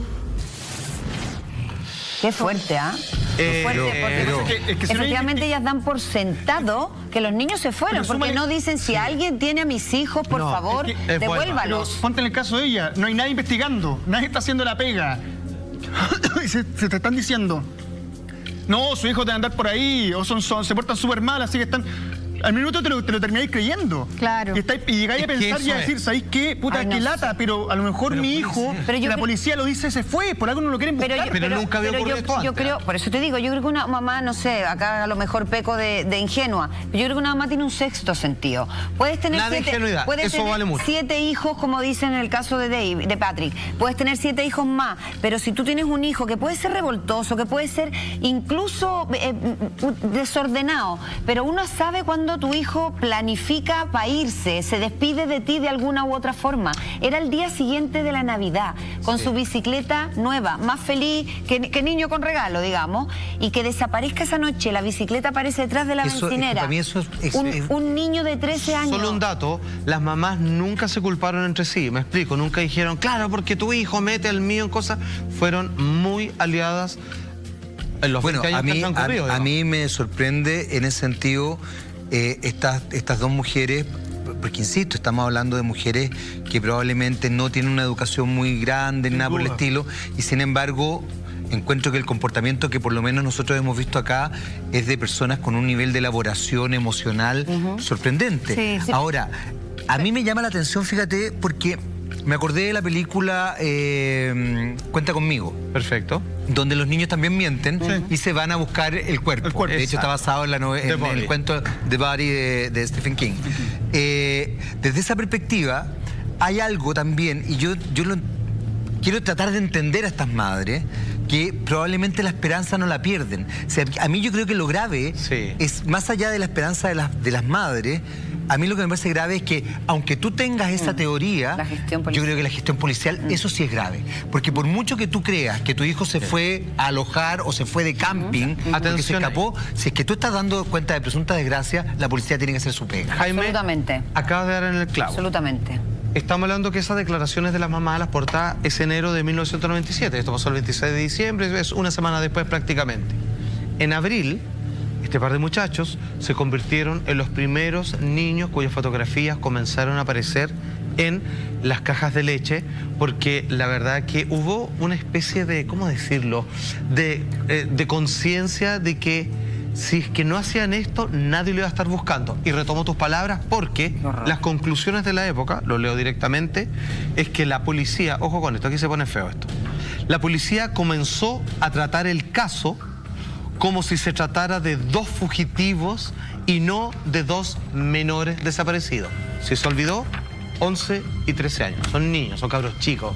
Qué fuerte, ¿ah? Efectivamente ellas dan por sentado que los niños se fueron, porque no dicen si alguien tiene a mis hijos, por favor, devuélvalos. Ponte en el caso de ella, no hay nadie investigando, nadie está haciendo la pega. Y se te están diciendo, no, su hijo debe andar por ahí, o se portan súper mal, así que están... al minuto te lo termináis creyendo. Claro. Y llegáis a Es que pensar y a eso decir, es. ¿sabéis qué? Puta, Ay, qué no lata, sé. pero a lo mejor mi hijo, Pero yo la creo- policía lo dice, se fue, por algo no lo quieren buscar. Pero nunca había ocurrido esto yo antes. creo, por eso te digo, yo creo que una mamá, no sé, acá a lo mejor peco de ingenua, pero yo creo que una mamá tiene un sexto sentido. Puedes tener Nada de ingenuidad, puedes eso tener vale mucho. 7 hijos, como dicen en el caso de Patrick. Puedes tener 7 hijos más, pero si tú tienes un hijo que puede ser revoltoso, que puede ser incluso desordenado, pero uno sabe cuando tu hijo planifica para irse, se despide de ti de alguna u otra forma. Era el día siguiente de la Navidad, con su bicicleta nueva, más feliz que niño con regalo, digamos, y que desaparezca esa noche, la bicicleta aparece detrás de la Eso, es que bencinera. para mí eso es- un niño de 13 años. Solo un dato, las mamás nunca se culparon entre sí, me explico, nunca dijeron, claro, porque tu hijo mete al mío en cosas, fueron muy aliadas en los Bueno, 20 años que han transcurrido, a digamos. mí me sorprende en ese sentido estas dos mujeres, porque insisto, estamos hablando de mujeres que probablemente no tienen una educación muy grande, ni nada por el duda. estilo, y sin embargo encuentro que el comportamiento que por lo menos nosotros hemos visto acá es de personas con un nivel de elaboración emocional sorprendente. Sí, sí. Ahora, a mí me llama la atención, fíjate, porque me acordé de la película Cuenta conmigo, Perfecto. donde los niños también mienten y se van a buscar el cuerpo. El cuerpo. De hecho, está basado en, en el Body. cuento The Body de Stephen King. Desde esa perspectiva, hay algo también, y yo quiero tratar de entender a estas madres, que probablemente la esperanza no la pierden. O sea, a mí yo creo que lo grave Sí. es, más allá de la esperanza de las madres, a mí lo que me parece grave es que, aunque tú tengas esa teoría, La gestión yo policial. creo que la gestión policial, eso sí es grave. Porque por mucho que tú creas que tu hijo se fue a alojar o se fue de camping, porque se Atención escapó, si es que tú estás dando cuenta de presunta desgracia, la policía tiene que hacer su pega. Jaime, Absolutamente. acabas de dar en el clavo. Absolutamente. Estamos hablando que esas declaraciones de las mamás las portadas es enero de 1997. Esto pasó el 26 de diciembre, es una semana después prácticamente. En abril, este par de muchachos se convirtieron en los primeros niños cuyas fotografías comenzaron a aparecer en las cajas de leche, porque la verdad que hubo una especie de, ¿cómo decirlo?, de conciencia de que si es que no hacían esto, nadie lo iba a estar buscando. Y retomo tus palabras porque las conclusiones de la época, lo leo directamente, es que la policía, ojo con esto, aquí se pone feo esto, la policía comenzó a tratar el caso como si se tratara de 2 fugitivos y no de 2 menores desaparecidos. Si se olvidó, 11 y 13 años. Son niños, son cabros chicos,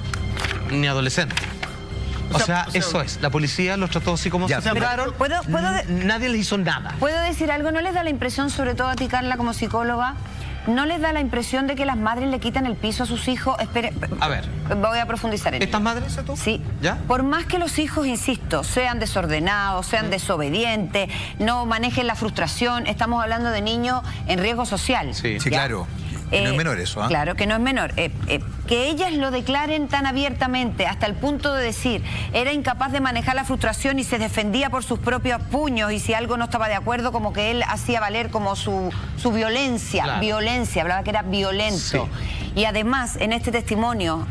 ni adolescentes. O sea, eso es. La policía los trató así como Ya, se separaron. ¿Puedo Nadie les hizo nada. ¿Puedo decir algo? ¿No les da la impresión, sobre todo a ti, Carla, como psicóloga, no les da la impresión de que las madres le quitan el piso a sus hijos? Espere, A ver. voy a profundizar en ¿Estas ello. madres tú? Sí. ¿Ya? Por más que los hijos, insisto, sean desordenados, sean desobedientes, no manejen la frustración, estamos hablando de niños en riesgo social. Sí. Sí, ¿ya? claro. Y no es menor eso, ¿ah? Claro que no es menor. Que ellas lo declaren tan abiertamente hasta el punto de decir era incapaz de manejar la frustración y se defendía por sus propios puños, y si algo no estaba de acuerdo, como que él hacía valer como su violencia, Claro. violencia, hablaba que era violento. Sí. Y además, en este testimonio,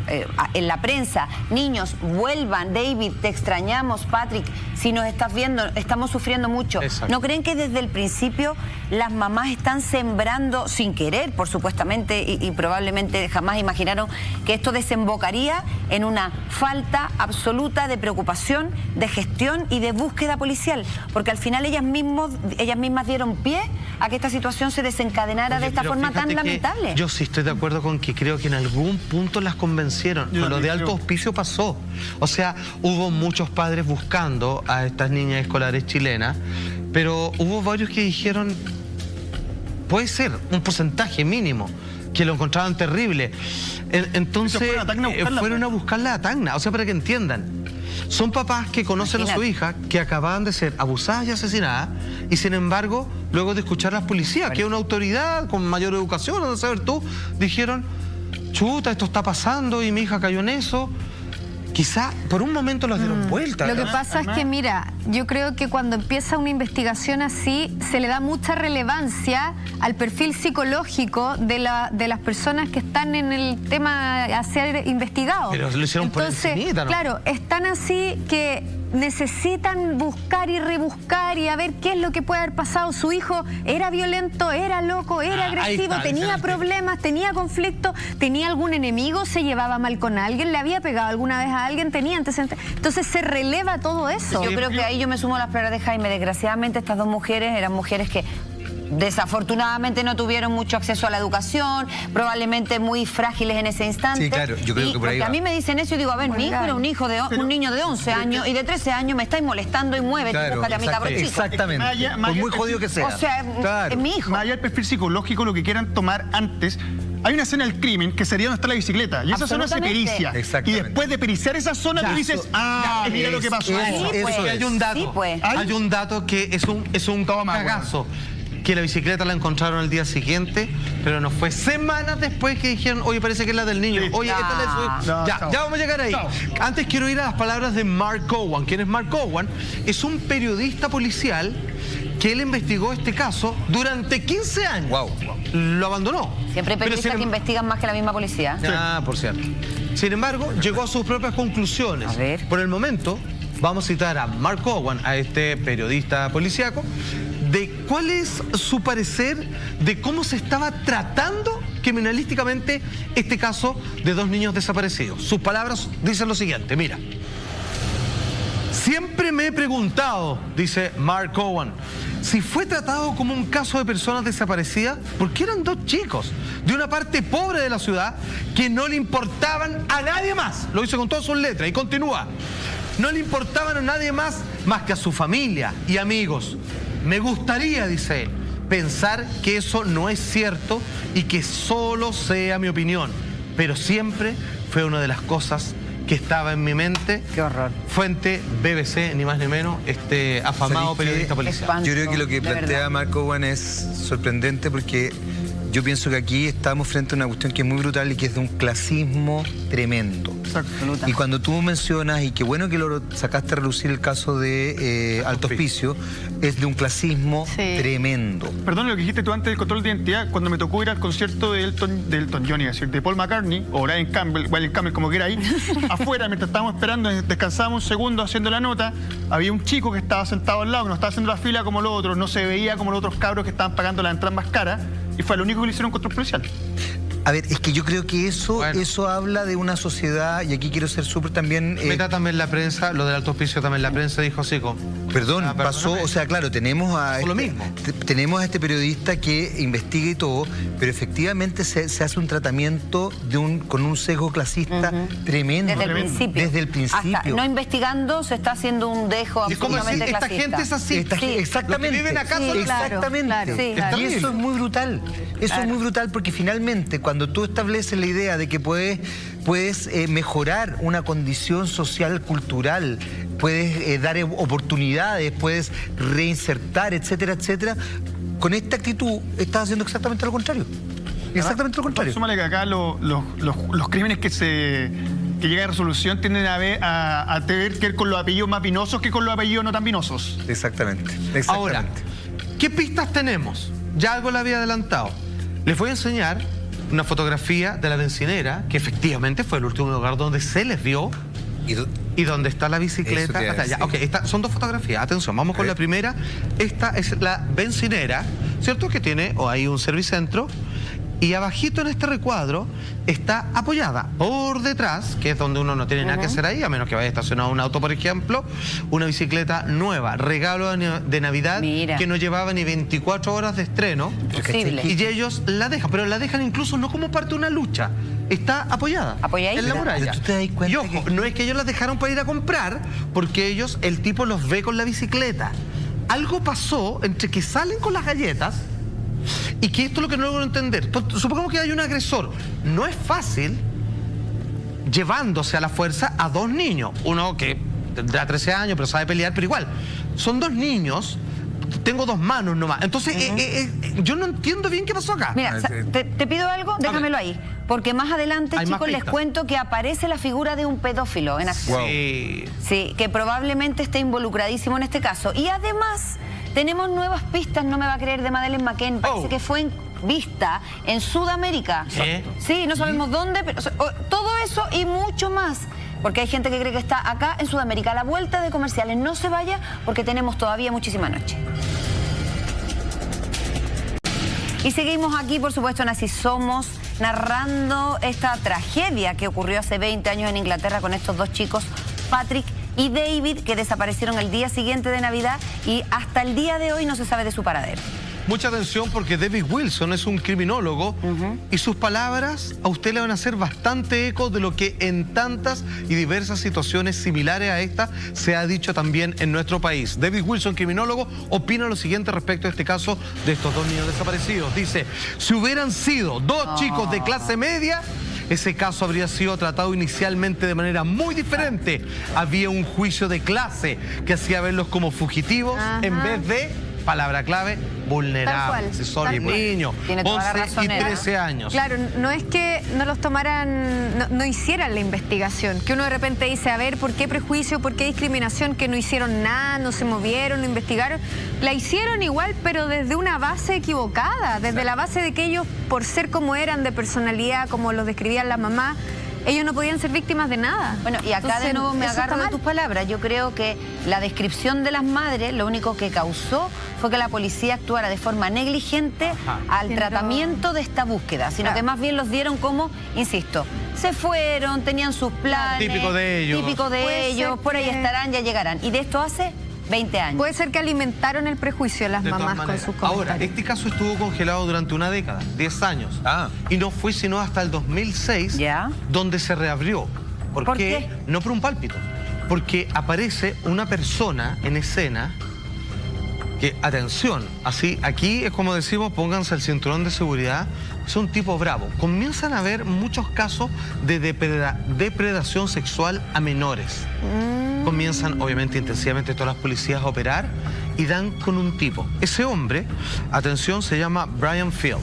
en la prensa, niños, vuelvan, David, te extrañamos, Patrick, si nos estás viendo, estamos sufriendo mucho. Exacto. ¿No creen que desde el principio las mamás están sembrando, sin querer, por supuestamente, y probablemente jamás imaginaron que esto desembocaría en una falta absoluta de preocupación, de gestión y de búsqueda policial? Porque al final ellas mismas dieron pie a que esta situación se desencadenara Oye, de esta pero forma tan fíjate que lamentable. Yo sí estoy de acuerdo con que creo que en algún punto las convencieron. Yo Con lo de también alto creo. auspicio pasó. O sea, hubo muchos padres buscando a estas niñas escolares chilenas, pero hubo varios que dijeron, puede ser un porcentaje mínimo, que lo encontraban terrible. Entonces, Fueron a Tacna a buscarla, fueron a buscarla a Tacna. O sea, para que entiendan. Son papás que conocen a su hija, que acababan de ser abusadas y asesinadas, y sin embargo, luego de escuchar a las policías, que es una autoridad con mayor educación, no saber tú, dijeron, chuta, esto está pasando y mi hija cayó en eso. Quizá por un momento las dieron vuelta. Lo que ¿no? pasa es que, mira, yo creo que cuando empieza una investigación así, se le da mucha relevancia al perfil psicológico de las personas que están en el tema a ser investigados. Pero lo hicieron por encimita, ¿no? Claro, están así que necesitan buscar y rebuscar y a ver qué es lo que puede haber pasado. Su hijo era violento, era loco, era agresivo, tenía problemas, tenía conflictos, tenía algún enemigo, se llevaba mal con alguien, le había pegado alguna vez a alguien, tenía antecedentes. Entonces se releva todo eso. Yo creo que ahí yo me sumo a las palabras de Jaime. Desgraciadamente estas dos mujeres eran mujeres que desafortunadamente no tuvieron mucho acceso a la educación, probablemente muy frágiles en ese instante. Sí, claro, yo creo que por ahí porque va. a mí me dicen eso y digo, a ver, mi hijo era un niño de 11 años y de 13 años me estáis molestando y muévete, Claro, búscate a mi cabro chico. exactamente. Por muy jodido que sea. O sea, Claro. es mi hijo. Más allá del perfil psicológico, lo que quieran tomar antes, hay una escena del crimen que sería donde está la bicicleta. Y esa zona se Absolutamente. pericia. Y Exactamente. después de periciar esa zona, tú dices, mira lo que pasó. Sí, pues. Hay un dato. Sí, pues. Hay un dato que es un cagazo. Que la bicicleta la encontraron al día siguiente, pero no fue semanas después que dijeron, oye, parece que es la del niño. Sí. Oye, esta es la de su... No, Ya, chao. ya vamos a llegar ahí. Chao. Antes quiero ir a las palabras de Mark Cowan. ¿Quién es Mark Cowan? Es un periodista policial que él investigó este caso durante 15 años. Wow. Lo abandonó. Siempre hay Pero periodistas que investigan más que la misma policía. Ah, por cierto. Sin embargo, llegó a sus propias conclusiones. A ver. Por el momento, vamos a citar a Mark Cowan, a este periodista policíaco, de cuál es su parecer de cómo se estaba tratando criminalísticamente este caso de dos niños desaparecidos. Sus palabras dicen lo siguiente, mira. Siempre me he preguntado, dice Mark Cowan, si fue tratado como un caso de personas desaparecidas, porque eran dos chicos de una parte pobre de la ciudad que no le importaban a nadie más. Lo dice con todas sus letras y continúa. No le importaban a nadie más que a su familia y amigos. Me gustaría, dice él, pensar que eso no es cierto y que solo sea mi opinión. Pero siempre fue una de las cosas que estaba en mi mente. Qué horror. Fuente BBC, ni más ni menos, este afamado ¿Sabéis qué? periodista policial. Espanto, Yo creo que lo que de plantea verdad. Mark Cowan es sorprendente porque yo pienso que aquí estamos frente a una cuestión que es muy brutal y que es de un clasismo tremendo. Y cuando tú mencionas, y qué bueno que lo sacaste a relucir el caso de Alto Hospicio, es de un clasismo tremendo. Perdón, lo que dijiste tú antes del control de identidad, cuando me tocó ir al concierto de Elton John, es decir, de Paul McCartney, o Brian Campbell, como quiera ahí, afuera, mientras estábamos esperando, descansábamos un segundo haciendo la nota, había un chico que estaba sentado al lado, que no estaba haciendo la fila como los otros, no se veía como los otros cabros que estaban pagando las entradas más caras, y fue lo único que le hicieron control policial. A ver, es que yo creo que eso, Bueno. eso habla de una sociedad, y aquí quiero ser súper también... Meta también la prensa, lo del Alto Hospicio también la prensa dijo así como... Perdón, Ah, pasó, perdóname. o sea, claro, tenemos a Lo mismo. tenemos a este periodista que investiga y todo, pero efectivamente se hace un tratamiento con un sesgo clasista tremendo. Desde el principio. Desde el principio. Hasta no investigando se está haciendo un dejo Es como absolutamente decir, esta clasista. gente es así. Esta- Sí. Exactamente. Los que viven acá son Sí, claro, exactamente. claro, sí, Y claro. eso es muy brutal. Eso es muy brutal porque finalmente cuando tú estableces la idea de que puedes mejorar una condición social, cultural, puedes dar oportunidades, puedes reinsertar, etcétera, etcétera, con esta actitud estás haciendo exactamente lo contrario. Exactamente lo contrario. Súmale que acá los crímenes que llegan a resolución tienden a tener que ver con los apellidos más vinosos que con los apellidos no tan vinosos. Exactamente. Ahora, ¿qué pistas tenemos? Ya algo le había adelantado. Les voy a enseñar una fotografía de la bencinera, que efectivamente fue el último lugar donde se les vio y donde está la bicicleta. Eso te iba a Hasta allá. decir. Ok, son dos fotografías. Atención, vamos con la primera. Esta es la bencinera, ¿cierto? Que tiene ahí un servicentro. Y abajito en este recuadro está apoyada por detrás, que es donde uno no tiene nada que hacer ahí, a menos que vaya estacionado un auto, por ejemplo, una bicicleta nueva, regalo de Navidad, Mira. que no llevaba ni 24 horas de estreno. Imposible. Y ellos la dejan, pero la dejan incluso no como parte de una lucha, está apoyada Apoyadita. en la muralla. Pero tú te das cuenta Y ojo, que- no es que ellos la dejaron para ir a comprar, porque el tipo los ve con la bicicleta. Algo pasó entre que salen con las galletas y que esto es lo que no logro entender. Supongamos que hay un agresor. No es fácil llevándose a la fuerza a dos niños. Uno que tendrá 13 años, pero sabe pelear, pero igual. Son dos niños, tengo dos manos nomás. Entonces, yo no entiendo bien qué pasó acá. Mira, te pido algo, déjamelo ahí. porque más adelante, Hay más chicos, les pistas. cuento que aparece la figura de un pedófilo en acción. Sí. Sí, que probablemente esté involucradísimo en este caso. Y además, tenemos nuevas pistas, no me va a creer, de Madeleine McCann. Parece que fue vista en Sudamérica. ¿Qué? Sí, no sabemos dónde, pero todo eso y mucho más. Porque hay gente que cree que está acá en Sudamérica. A la vuelta de comerciales, no se vaya porque tenemos todavía muchísima noche. Y seguimos aquí, por supuesto, en Así Somos, narrando esta tragedia que ocurrió hace 20 años en Inglaterra con estos dos chicos, Patrick y David, que desaparecieron el día siguiente de Navidad y hasta el día de hoy no se sabe de su paradero. Mucha atención porque David Wilson es un criminólogo y sus palabras a usted le van a hacer bastante eco de lo que en tantas y diversas situaciones similares a esta se ha dicho también en nuestro país. David Wilson, criminólogo, opina lo siguiente respecto a este caso de estos dos niños desaparecidos. Dice, si hubieran sido dos chicos de clase media, ese caso habría sido tratado inicialmente de manera muy diferente. Había un juicio de clase que hacía verlos como fugitivos en vez de, palabra clave, vulnerables. Si son niños, Tiene toda la 11 razón, y 13 años. Claro, no es que no los tomaran, no hicieran la investigación, que uno de repente dice, a ver, ¿por qué prejuicio, por qué discriminación? Que no hicieron nada, no se movieron, no investigaron. La hicieron igual, pero desde una base equivocada, desde la base de que ellos, por ser como eran, de personalidad, como los describían la mamá, ellos no podían ser víctimas de nada. Bueno, y acá Entonces, de nuevo me eso está agarro de mal. tus palabras. Yo creo que la descripción de las madres lo único que causó fue que la policía actuara de forma negligente al Pero- tratamiento de esta búsqueda, sino Claro. que más bien los dieron como, insisto, se fueron, tenían sus planes. Típico de ellos. Típico de Puede ellos, ser por ahí que- estarán, ya llegarán. Y de esto hace 20 años. Puede ser que alimentaron el prejuicio de las De todas mamás con maneras. sus comentarios. Ahora, este caso estuvo congelado durante una década, 10 años. Y no fue sino hasta el 2006 ¿Ya? donde se reabrió. ¿Por qué? No por un pálpito. Porque aparece una persona en escena que, atención, así, aquí es como decimos, pónganse el cinturón de seguridad, es un tipo bravo. Comienzan a haber muchos casos de depredación sexual a menores. Comienzan, obviamente, intensivamente todas las policías a operar y dan con un tipo. Ese hombre, atención, se llama Brian Field.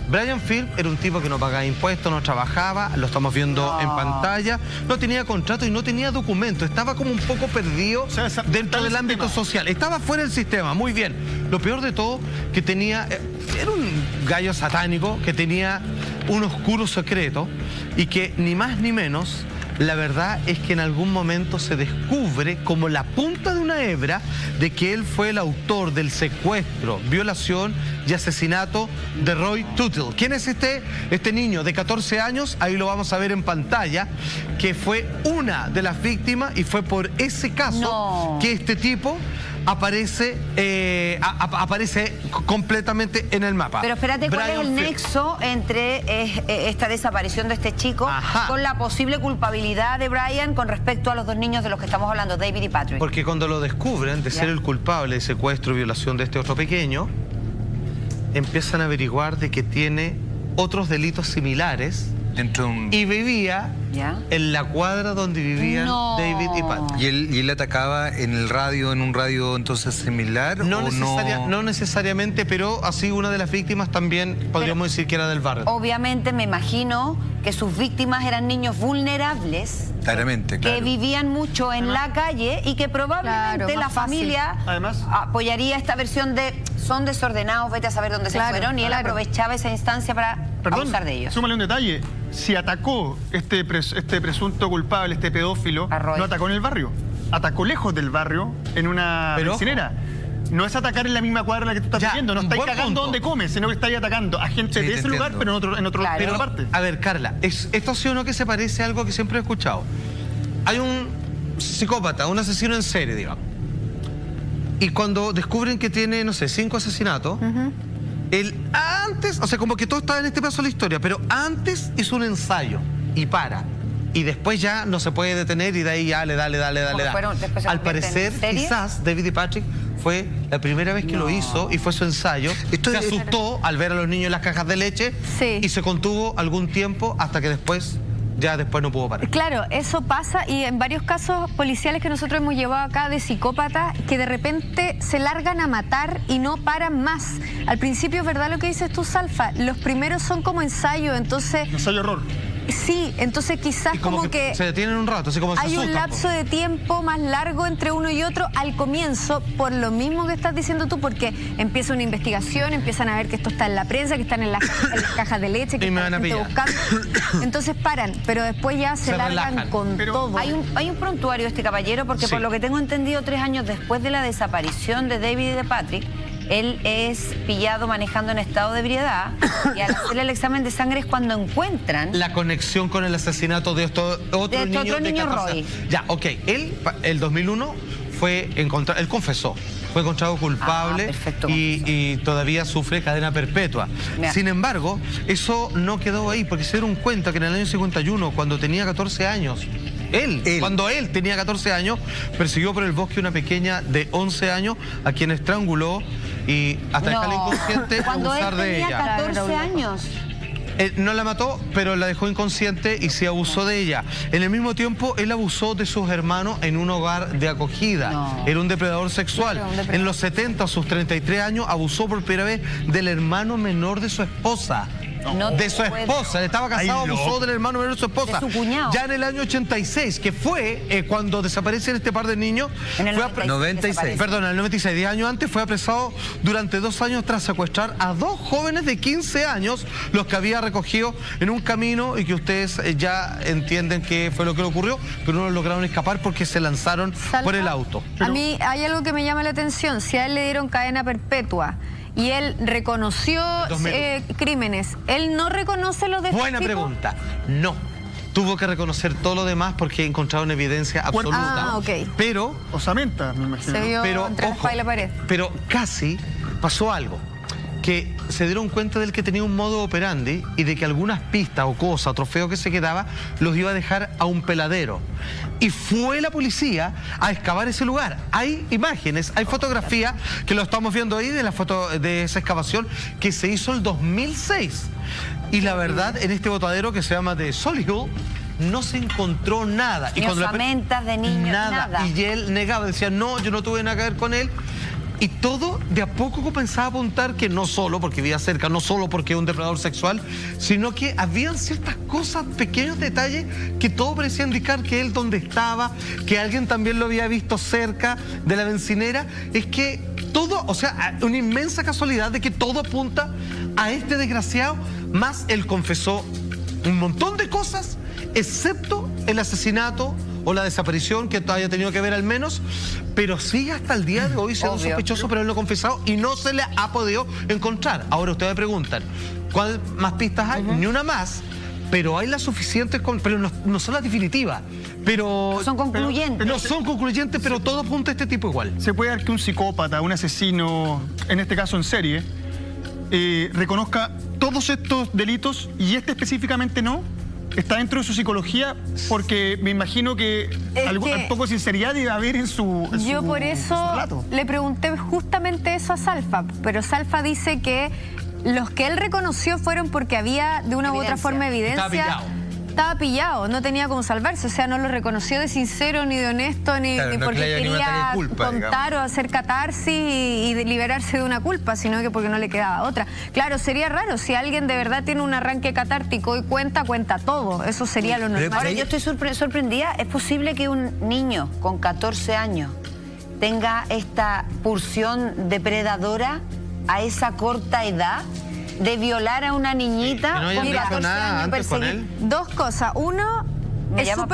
Brian Field era un tipo que no pagaba impuestos, no trabajaba, lo estamos viendo en pantalla, no tenía contrato y no tenía documento, estaba como un poco perdido O sea, dentro del ámbito social, estaba fuera del sistema, muy bien. Lo peor de todo, que tenía, era un gallo satánico que tenía un oscuro secreto y que ni más ni menos, la verdad es que en algún momento se descubre como la punta de una hebra de que él fue el autor del secuestro, violación y asesinato de Roy Tuttle. ¿Quién es este niño de 14 años? Ahí lo vamos a ver en pantalla, que fue una de las víctimas y fue por ese caso que este tipo aparece completamente en el mapa. Pero espérate, ¿cuál es Brian el Field. nexo entre esta desaparición de este chico con la posible culpabilidad de Brian con respecto a los dos niños de los que estamos hablando, David y Patrick? Porque cuando lo descubren de ser el culpable de secuestro y violación de este otro pequeño, empiezan a averiguar de que tiene otros delitos similares Dentro de un... y vivía ¿Ya? en la cuadra donde vivían No. David y Patrick. ¿Y él atacaba en el radio, en un radio entonces similar? No, ¿O no necesariamente, pero así una de las víctimas también podríamos decir que era del barrio. Obviamente me imagino que sus víctimas eran niños vulnerables Claramente, claro. que vivían mucho en la calle y que probablemente Claro, la más fácil. familia Además. apoyaría esta versión de son desordenados, vete a saber dónde Claro, se fueron, y él claro. aprovechaba esa instancia para abusar de ellos. Súmale un detalle. Si atacó este presunto culpable, este pedófilo, A Roy. no atacó en el barrio. Atacó lejos del barrio, en una Pero, bencinera. No es atacar en la misma cuadra en la que tú estás Ya, viviendo. No un estáis buen cagando punto. donde comes, sino que estáis atacando a gente Sí, de te ese lugar, entiendo. pero en otra Claro. parte. A ver, Carla, esto sí o no que se parece a algo que siempre he escuchado. Hay un psicópata, un asesino en serie, digamos. Y cuando descubren que tiene, no sé, 5 asesinatos, él antes, o sea, como que todo está en este paso de la historia, pero antes hizo un ensayo y para. Y después ya no se puede detener y de ahí ya le da. después se Al convierte parecer, en serie. quizás David y Patrick fue la primera vez que lo hizo y fue su ensayo. Esto se es- asustó al ver a los niños en las cajas de leche Sí. y se contuvo algún tiempo hasta que después ya después no pudo parar. Claro, eso pasa y en varios casos policiales que nosotros hemos llevado acá de psicópatas que de repente se largan a matar y no paran más. Al principio es verdad lo que dices tú, Salfa, los primeros son como ensayos, entonces... Ensayo horror. Sí, entonces quizás Y como que se detienen un rato, así como se hay un asustan, lapso de tiempo más largo entre uno y otro al comienzo, por lo mismo que estás diciendo tú, porque empieza una investigación, empiezan a ver que esto está en la prensa, que están en las cajas de leche, que Y me está van la a gente pillar. buscando. Entonces paran, pero después ya se largan relajan. con todo. Hay un prontuario este caballero porque Sí. por lo que tengo entendido 3 años después de la desaparición de David y de Patrick, él es pillado manejando en estado de ebriedad y al hacerle el examen de sangre es cuando encuentran... La conexión con el asesinato de otro niño Roy. Ya, ok. Él, el 2001, fue encontrado, él confesó, fue encontrado culpable perfecto, y todavía sufre cadena perpetua. Ya. Sin embargo, eso no quedó ahí, porque se dieron cuenta que en el año 51, cuando tenía 14 años, cuando él tenía 14 años, persiguió por el bosque una pequeña de 11 años a quien estranguló y hasta dejarla inconsciente Cuando él abusar de tenía ella. 14 años. No la mató, pero la dejó inconsciente y se abusó de ella. En el mismo tiempo, él abusó de sus hermanos en un hogar de acogida. No. Era un depredador sexual. Era un depredador. En los 70, a sus 33 años, abusó por primera vez del hermano menor de su esposa. No de te su puedo. esposa, él estaba casado, Ay, abusó loco. del hermano menor de su esposa. De su cuñado. Ya en el año 86, que fue cuando desaparecen este par de niños. En el fue 96. desaparece. Perdón, en el 96, 10 años antes, fue apresado durante 2 años tras secuestrar a 2 jóvenes de 15 años, los que había recogido en un camino y que ustedes ya entienden qué fue lo que le ocurrió, pero no lograron escapar porque se lanzaron Salva, por el auto. A mí hay algo que me llama la atención. Si a él le dieron cadena perpetua y él reconoció 2001. crímenes, ¿él no reconoce los de este Buena tipo? pregunta. No. Tuvo que reconocer todo lo demás porque encontraron evidencia absoluta. Ah, ok. Pero Osamenta, me imagino. Se vio Pero, entre la ojo, espada y la pared. pero casi pasó algo. Que se dieron cuenta del que tenía un modo operandi y de que algunas pistas o cosas, trofeos que se quedaba, los iba a dejar a un peladero. Y fue la policía a excavar ese lugar. Hay imágenes, hay fotografías que lo estamos viendo ahí de la foto de esa excavación que se hizo el 2006. Y la verdad, en este botadero que se llama de Solihull, no se encontró nada. Ni osamentas de niños, nada. Y él negaba, decía, no, yo no tuve nada que ver con él. Y todo de a poco comenzaba a apuntar que no solo porque vivía cerca, no solo porque es un depredador sexual, sino que habían ciertas cosas, pequeños detalles, que todo parecía indicar que él donde estaba, que alguien también lo había visto cerca de la bencinera. Es que todo, o sea, una inmensa casualidad de que todo apunta a este desgraciado, más él confesó un montón de cosas, excepto el asesinato o la desaparición que haya tenido que ver al menos, pero sigue hasta el día de hoy siendo Obvio. sospechoso, pero él lo ha confesado y no se le ha podido encontrar. Ahora ustedes me preguntan, ¿cuál más pistas hay? Ni una más, pero hay las suficientes, pero no son las definitivas. Pero Son concluyentes. no son concluyentes, pero todo apunta a este tipo igual. Se puede dar que un psicópata, un asesino, en este caso en serie, reconozca todos estos delitos y este específicamente no. Está dentro de su psicología porque me imagino que Es algún que- poco de sinceridad debe haber en su Yo por en su eso relato. le pregunté justamente eso a Salfa, pero Salfa dice que los que él reconoció fueron porque había de una u otra Evidencia. forma evidencia. Estaba pillado, no tenía cómo salvarse, o sea, no lo reconoció de sincero, ni de honesto, ni, Claro, ni no porque que le haya ninguna quería tarea de culpa, contar o hacer catarsis y de liberarse de una culpa, sino que porque no le quedaba otra. Claro, sería raro, si alguien de verdad tiene un arranque catártico y cuenta todo, eso sería lo normal. Ahora, yo estoy sorprendida. ¿Es posible que un niño con 14 años tenga esta pulsión depredadora a esa corta edad de violar a una niñita que no hayan con visto 14 nada años antes con perseguir? Dos cosas. Uno, Me es llama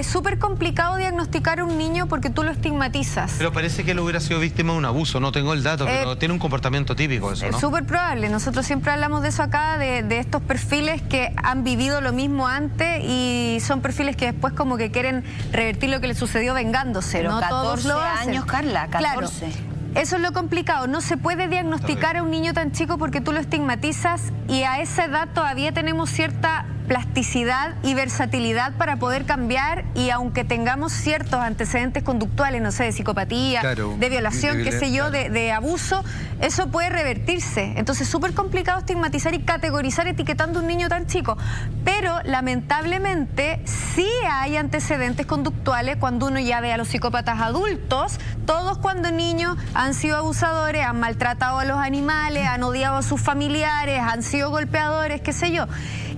súper complicado diagnosticar a un niño porque tú lo estigmatizas. Pero parece que él hubiera sido víctima de un abuso, no tengo el dato, pero tiene un comportamiento típico eso, Es ¿no? súper probable. Nosotros siempre hablamos de eso acá, de estos perfiles que han vivido lo mismo antes y son perfiles que después como que quieren revertir lo que les sucedió vengándose. Pero no todos 14 lo hacen. años, Carla, 14. Claro. Eso es lo complicado. No se puede diagnosticar a un niño tan chico porque tú lo estigmatizas y a esa edad todavía tenemos cierta plasticidad y versatilidad para poder cambiar, y aunque tengamos ciertos antecedentes conductuales, no sé, de psicopatía, Claro, de violación, qué sé yo, claro. de abuso, eso puede revertirse. Entonces es súper complicado estigmatizar y categorizar etiquetando a un niño tan chico. Pero lamentablemente sí hay antecedentes conductuales cuando uno ya ve a los psicópatas adultos. Todos cuando niños han sido abusadores, han maltratado a los animales, han odiado a sus familiares, han sido golpeadores, qué sé yo.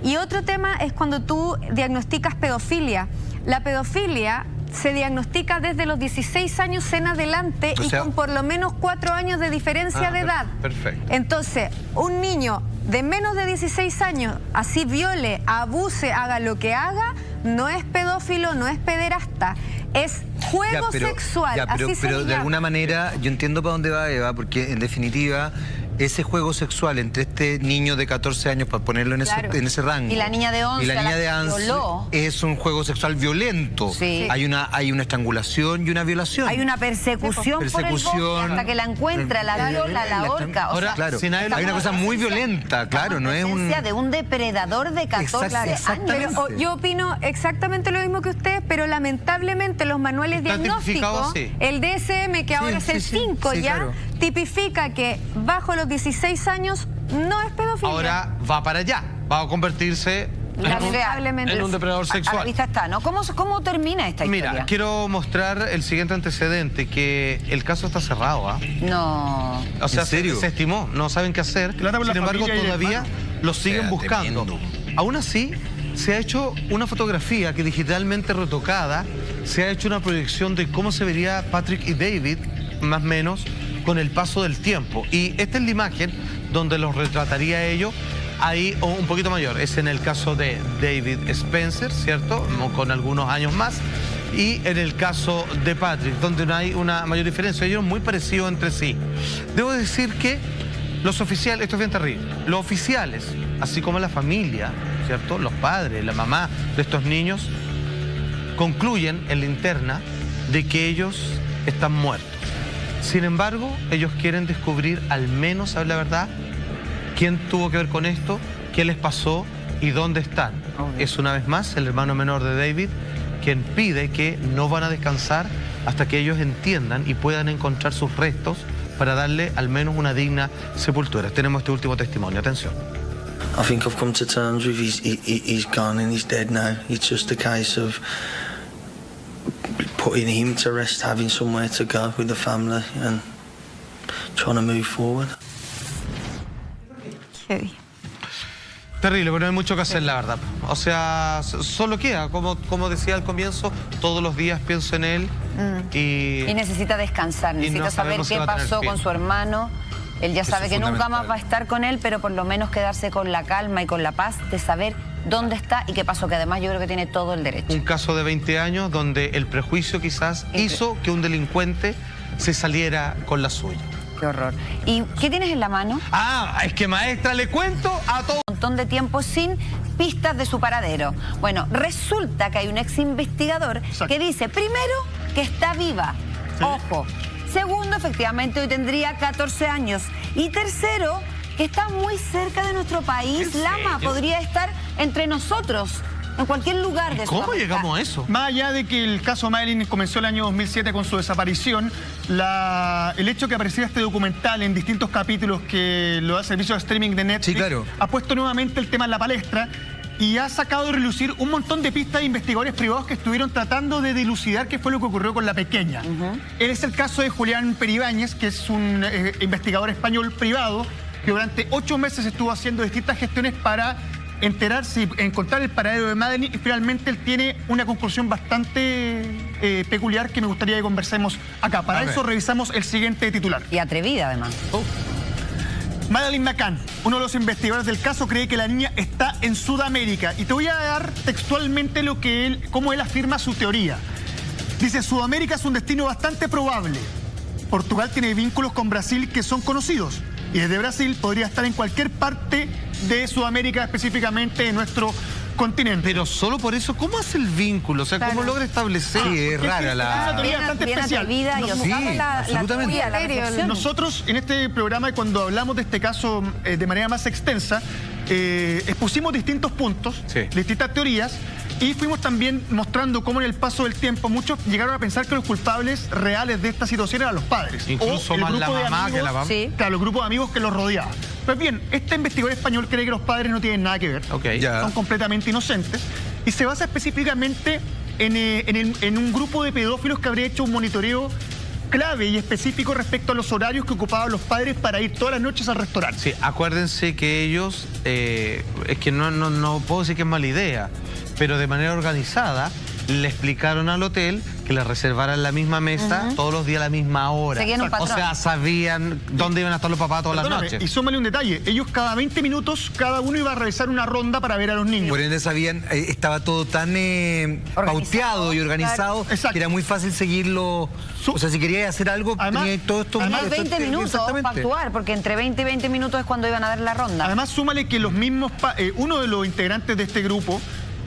Y otro tema es cuando tú diagnosticas pedofilia. La pedofilia se diagnostica desde los 16 años en adelante, O y sea, con por lo menos 4 años de diferencia de edad. Perfecto. Entonces, un niño de menos de 16 años, así viole, abuse, haga lo que haga, no es pedófilo, no es pederasta, es juego sexual, así se pero le de llama. alguna manera yo entiendo para dónde va Eva, porque en definitiva ese juego sexual entre este niño de 14 años, para ponerlo en, Claro. en ese rango, Y la niña de 11 y la a la niña de que 11 violó. es un juego sexual violento. Sí. Hay una estrangulación y una violación. Hay una persecución, por el bosque hasta que la encuentra, la viola, la horca. O Ahora, sea, Claro, si nadie lo- hay una cosa muy violenta, claro, no es un... presencia de un depredador de 14 años. Exactamente. Pero yo opino exactamente lo mismo que ustedes, pero lamentablemente los manuales Está tipificado diagnósticos, así. el DSM, que ahora es el 5 sí, ya, claro. tipifica que bajo los 16 años no es pedofilia. Ahora va para allá, va a convertirse Lamentablemente. en un depredador A la sexual. vista está, ¿no? ¿Cómo termina esta historia? Mira, quiero mostrar el siguiente antecedente, que el caso está cerrado, ¿ah? No. O sea, ¿En serio? se estimó, no saben qué hacer. Trata por la Sin embargo, familia y el todavía hermano. lo siguen buscando. Aún así, se ha hecho una fotografía que digitalmente retocada, se ha hecho una proyección de cómo se vería Patrick y David, más o menos, con el paso del tiempo. Y esta es la imagen donde los retrataría ellos ahí un poquito mayor. Es en el caso de David Spencer, ¿cierto? Con algunos años más. Y en el caso de Patrick, donde no hay una mayor diferencia. Ellos muy parecidos entre sí. Debo decir que los oficiales, esto es bien terrible, los oficiales, así como la familia, ¿cierto? Los padres, la mamá de estos niños, concluyen en la interna de que ellos están muertos. Sin embargo, ellos quieren descubrir, al menos, ¿saben la verdad? ¿Quién tuvo que ver con esto? ¿Qué les pasó? ¿Y dónde están? Es una vez más el hermano menor de David quien pide que no van a descansar hasta que ellos entiendan y puedan encontrar sus restos para darle al menos una digna sepultura. Tenemos este último testimonio. Atención. I think I've come to terms with he's gone and he's dead now. It's just a case of putting him to rest, having somewhere to go with the family and trying to move forward. Heavy. Terrible, pero no hay mucho que hacer, la verdad. O sea, solo queda, como decía al comienzo, todos los días pienso en él Y necesita descansar, Y necesita no saber sabemos si qué va a tener pasó fin. con su hermano. Él ya Eso sabe es que nunca más fundamental. va a estar con él, pero por lo menos quedarse con la calma y con la paz de saber dónde está y qué pasó, que además yo creo que tiene todo el derecho. un caso de 20 años donde el prejuicio quizás hizo que un delincuente se saliera con la suya. Qué horror. ¿Y qué tienes en la mano? Ah, es que maestra, le cuento a todos. Un montón de tiempo sin pistas de su paradero. Bueno, resulta que hay un ex investigador Exacto. que dice, primero, que está viva. Sí. Ojo. Segundo, efectivamente, hoy tendría 14 años. Y tercero, que está muy cerca de nuestro país. ¿En Lama serio? podría estar entre nosotros, en cualquier lugar de ¿Cómo Sudamérica. llegamos a eso? Más allá de que el caso Madeline comenzó el año 2007 con su desaparición, el hecho que apareciera este documental en distintos capítulos que lo da el servicio de streaming de Netflix, Sí, claro. ha puesto nuevamente el tema en la palestra y ha sacado de relucir un montón de pistas de investigadores privados que estuvieron tratando de dilucidar qué fue lo que ocurrió con la pequeña. Es el caso de Julián Peribáñez, que es un investigador español privado que durante 8 meses estuvo haciendo distintas gestiones para enterarse y encontrar el paradero de Madeline, y finalmente él tiene una conclusión bastante peculiar que me gustaría que conversemos acá. Para A eso ver. revisamos el siguiente titular. Y atrevida, además. Madeline McCann, uno de los investigadores del caso, cree que la niña está en Sudamérica. Y te voy a dar textualmente cómo él afirma su teoría. Dice, Sudamérica es un destino bastante probable. Portugal tiene vínculos con Brasil que son conocidos. Y desde Brasil podría estar en cualquier parte de Sudamérica, específicamente en nuestro continente. Pero solo por eso, ¿cómo hace el vínculo? O sea, ¿cómo Claro. logra establecer? Sí, es rara Es una la... teoría bastante Bien especial. atrevida y No, osada sí, la absolutamente. teoría, la Serio, reflexión. Nosotros en este programa, cuando hablamos de este caso de manera más extensa, expusimos distintos puntos, Sí. distintas teorías, y fuimos también mostrando cómo en el paso del tiempo muchos llegaron a pensar que los culpables reales de esta situación eran los padres. Incluso o el más la grupo de mamá que la mamá. Sí. Claro, el grupo de amigos que los rodeaba. Pues bien, este investigador español cree que los padres no tienen nada que ver. Ok. Ya. Son completamente inocentes. Y se basa específicamente en un grupo de pedófilos que habría hecho un monitoreo clave y específico respecto a los horarios que ocupaban los padres para ir todas las noches al restaurante. Sí, acuérdense que ellos, es que no puedo decir que es mala idea, pero de manera organizada le explicaron al hotel que le reservaran la misma mesa todos los días a la misma hora. Seguían un O patrón. sea, sabían dónde iban a estar los papás todas las Perdóname, noches. y súmale un detalle, ellos cada 20 minutos, cada uno iba a realizar una ronda para ver a los niños. Por ende sabían, estaba todo tan pauteado y organizado Exacto. que era muy fácil seguirlo. O sea, si querías hacer algo, Además- tenía todo esto. además, Más 20 minutos para Exactamente. actuar, porque entre 20 y 20 minutos es cuando iban a dar la ronda. Además, súmale que los mismos, uno de los integrantes de este grupo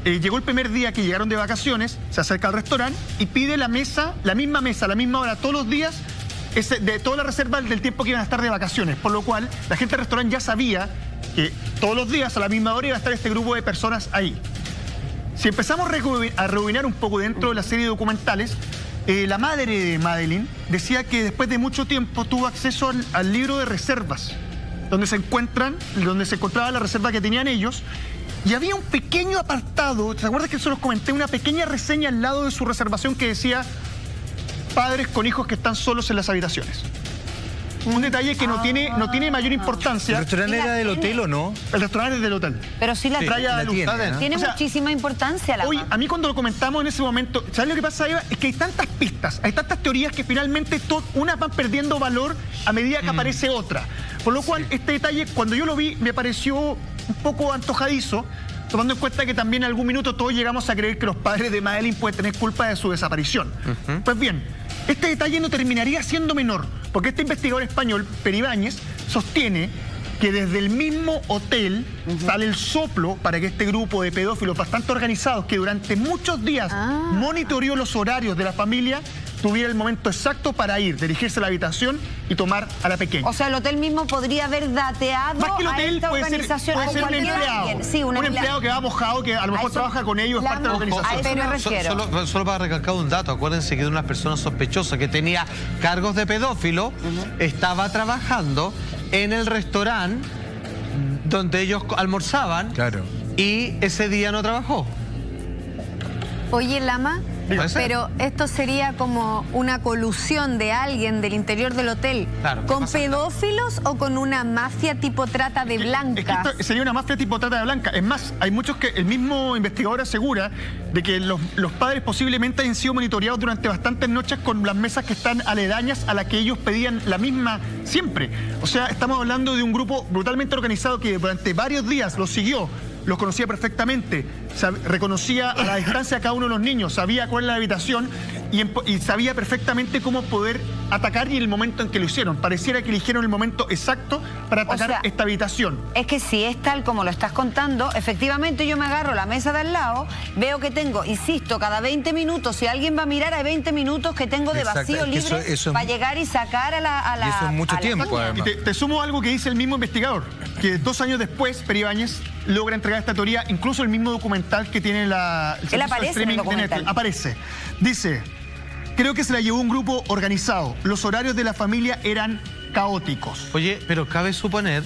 llegó el primer día que llegaron de vacaciones, se acerca al restaurante y pide la misma mesa, a la misma hora, todos los días, de toda la reserva del tiempo que iban a estar de vacaciones. Por lo cual, la gente del restaurante ya sabía que todos los días a la misma hora iba a estar este grupo de personas ahí. Si empezamos a rebobinar un poco dentro de la serie de documentales, la madre de Madeleine decía que después de mucho tiempo tuvo acceso al libro de reservas, donde se encontraba la reserva que tenían ellos, y había un pequeño apartado, ¿te acuerdas que eso los comenté? Una pequeña reseña al lado de su reservación que decía padres con hijos que están solos en las habitaciones. Un detalle que no tiene mayor ¿El importancia. restaurante era del hotel o no? El restaurante es del hotel. Pero sí la Playa la de Luz. tiene, ¿no? tiene O sea, muchísima importancia la Hoy, mamá. a mí cuando lo comentamos en ese momento, ¿sabes lo que pasa, Eva? Es que hay tantas pistas, hay tantas teorías que finalmente unas van perdiendo valor a medida que aparece otra. Por lo cual, este detalle, cuando yo lo vi, me pareció un poco antojadizo, tomando en cuenta que también en algún minuto todos llegamos a creer que los padres de Madeleine pueden tener culpa de su desaparición. Pues bien, este detalle no terminaría siendo menor, porque este investigador español, Peribáñez, sostiene que desde el mismo hotel sale el soplo para que este grupo de pedófilos bastante organizados que durante muchos días monitoreó los horarios de la familia tuviera el momento exacto para dirigirse a la habitación y tomar a la pequeña. O sea, el hotel mismo podría haber dateado Más que el a hotel esta puede ser organización. un a cualquier empleado. alguien. Sí, un empleado que va mojado, que a lo mejor eso- trabaja con ellos, es parte de la Ojo, organización. a eso me refiero. Solo para recalcar un dato, acuérdense que de una persona sospechosa que tenía cargos de pedófilo, estaba trabajando en el restaurante donde ellos almorzaban Claro. y ese día no trabajó. Oye, Lama, Puede ser. pero esto sería como una colusión de alguien del interior del hotel Claro, ¿qué con pasa? pedófilos o con una mafia tipo trata de Es que blancas. esto sería una mafia tipo trata de blanca. Es más, hay muchos que el mismo investigador asegura de que los padres posiblemente hayan sido monitoreados durante bastantes noches con las mesas que están aledañas a las que ellos pedían la misma siempre. O sea, estamos hablando de un grupo brutalmente organizado que durante varios días los siguió, los conocía perfectamente, reconocía a la distancia a cada uno de los niños, sabía cuál era la habitación y sabía perfectamente cómo poder atacar y el momento en que lo hicieron. Pareciera que eligieron el momento exacto para atacar sea, esta habitación. Es que si es tal como lo estás contando, efectivamente yo me agarro la mesa de al lado, veo que tengo, insisto, cada 20 minutos, si alguien va a mirar, hay 20 minutos que tengo de Exacto, vacío es que libre eso es para llegar y sacar a la... Y eso es mucho a la tiempo, niña. además. Y te sumo algo que dice el mismo investigador, que 2 años después, Peribáñez logra entregar esta teoría, incluso el mismo documental que tiene el servicio aparece de en el streaming de documental. Netflix. Aparece. Dice, creo que se la llevó un grupo organizado. Los horarios de la familia eran caóticos. Oye, pero cabe suponer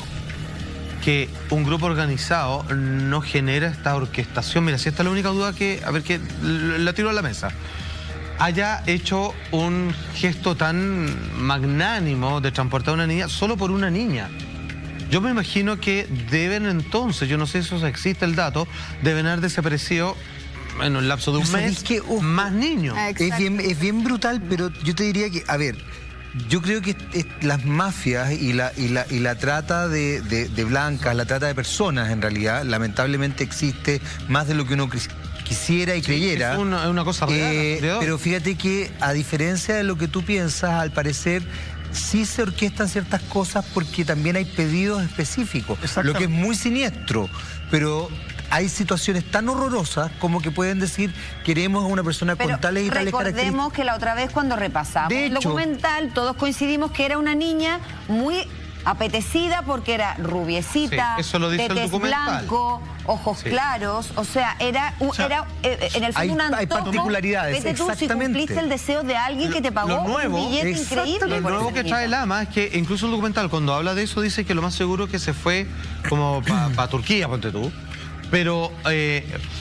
que un grupo organizado no genera esta orquestación. Mira, si esta es la única duda que, a ver, que la tiro a la mesa, haya hecho un gesto tan magnánimo de transportar a una niña solo por una niña. Yo me imagino que deben entonces, yo no sé si eso existe el dato, deben haber desaparecido en un lapso de un Pero ¿sabéis mes qué? Ojo. más niños. Es bien brutal, pero yo te diría que, a ver, yo creo que las mafias y la trata de blancas, la trata de personas en realidad, lamentablemente existe más de lo que uno quisiera y creyera. Es una cosa real. Pero fíjate que, a diferencia de lo que tú piensas, al parecer sí se orquestan ciertas cosas porque también hay pedidos específicos, lo que es muy siniestro, pero hay situaciones tan horrorosas como que pueden decir queremos a una persona Pero con tales y tales características. recordemos que la otra vez cuando repasamos De el hecho, documental, todos coincidimos que era una niña muy apetecida porque era rubiecita, Sí, eso lo dice de el tez documental. blanco, ojos Sí. claros, o sea, era en el fondo hay- un hay antojo. particularidades, Vete tú si exactamente. cumpliste el deseo de alguien que te pagó Lo nuevo, un billete increíble. Lo por nuevo esa que trae niñita. Lama es que incluso el documental, cuando habla de eso, dice que lo más seguro es que se fue como para Turquía, ponte tú, pero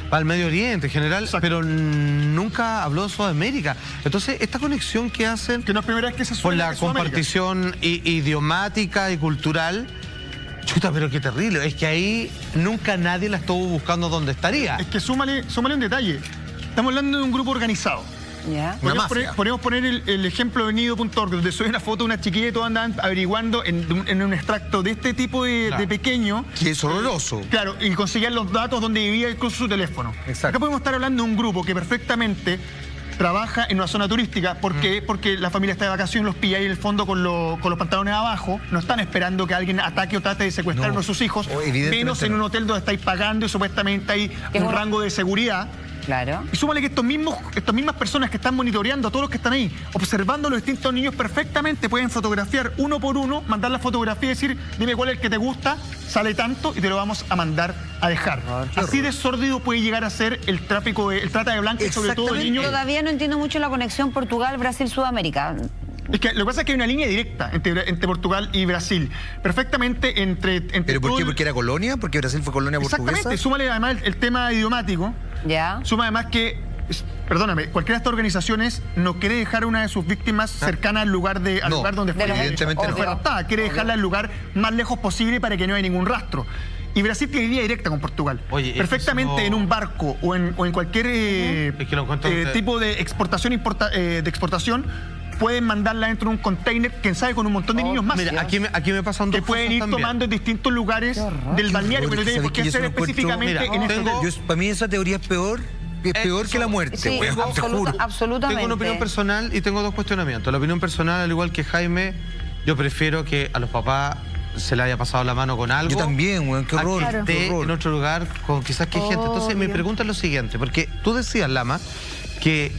para el Medio Oriente en general, pero nunca habló de Sudamérica. Entonces, esta conexión que hacen Que no es primera vez que se por suena la que Sudamérica. compartición idiomática y cultural, chuta, pero qué terrible. Es que ahí nunca nadie la estuvo buscando donde estaría. Es que súmale un detalle. Estamos hablando de un grupo organizado. ¿Ya? Podemos poner el ejemplo de Nido.org, donde sube una foto de una chiquilla y todos andaban averiguando en un extracto de este tipo de Claro. pequeño. Que es horroroso. Claro, y conseguían los datos donde vivía incluso su teléfono. Exacto. Acá podemos estar hablando de un grupo que perfectamente trabaja en una zona turística. ¿Por qué? Porque la familia está de vacaciones, los pilla ahí en el fondo con los pantalones abajo. No están esperando que alguien ataque o trate de secuestrar a uno de sus hijos. Evidentemente Menos en no. un hotel donde estáis pagando y supuestamente hay Que es un un- rango de seguridad. Claro. Y súmale que estas mismas personas que están monitoreando a todos los que están ahí, observando a los distintos niños perfectamente, pueden fotografiar uno por uno, mandar la fotografía y decir, dime cuál es el que te gusta, sale tanto y te lo vamos a mandar a dejar. Así de sórdido puede llegar a ser el trata de blancas, sobre todo de Exactamente. niños. Todavía no entiendo mucho la conexión Portugal, Brasil, Sudamérica. Es que lo que pasa es que hay una línea directa entre Portugal y Brasil. Perfectamente entre ¿Pero por todo qué? el- ¿Porque era colonia? ¿Porque Brasil fue colonia portuguesa? Exactamente, súmale además el tema idiomático. ¿Ya? Suma además que, perdóname, cualquiera de estas organizaciones no quiere dejar a una de sus víctimas cercana al lugar, al No, lugar donde fue, evidentemente no. fue raptada. Quiere dejarla al lugar más lejos posible para que no haya ningún rastro. Y Brasil tiene línea directa con Portugal. Oye, es que perfectamente eso- en un barco o en cualquier Es que lo encuentro tipo de exportación pueden mandarla dentro de un container, quién sabe, con un montón de niños más. Mira, aquí me pasan dos que pueden cosas ir también. tomando en distintos lugares del balneario, pero no tiene ¿Sabes por qué que yo ser eso lo encuentro- específicamente Mira, en este tengo- hotel. Para mí esa teoría es peor que la muerte, Sí, weón, te juro. absolutamente. Tengo una opinión personal y tengo dos cuestionamientos. La opinión personal, al igual que Jaime, yo prefiero que a los papás se le haya pasado la mano con algo. Yo también, weón, qué a que horror, esté qué horror. en otro lugar con quizás que hay gente. Entonces mi pregunta es lo siguiente, porque tú decías, Lama, que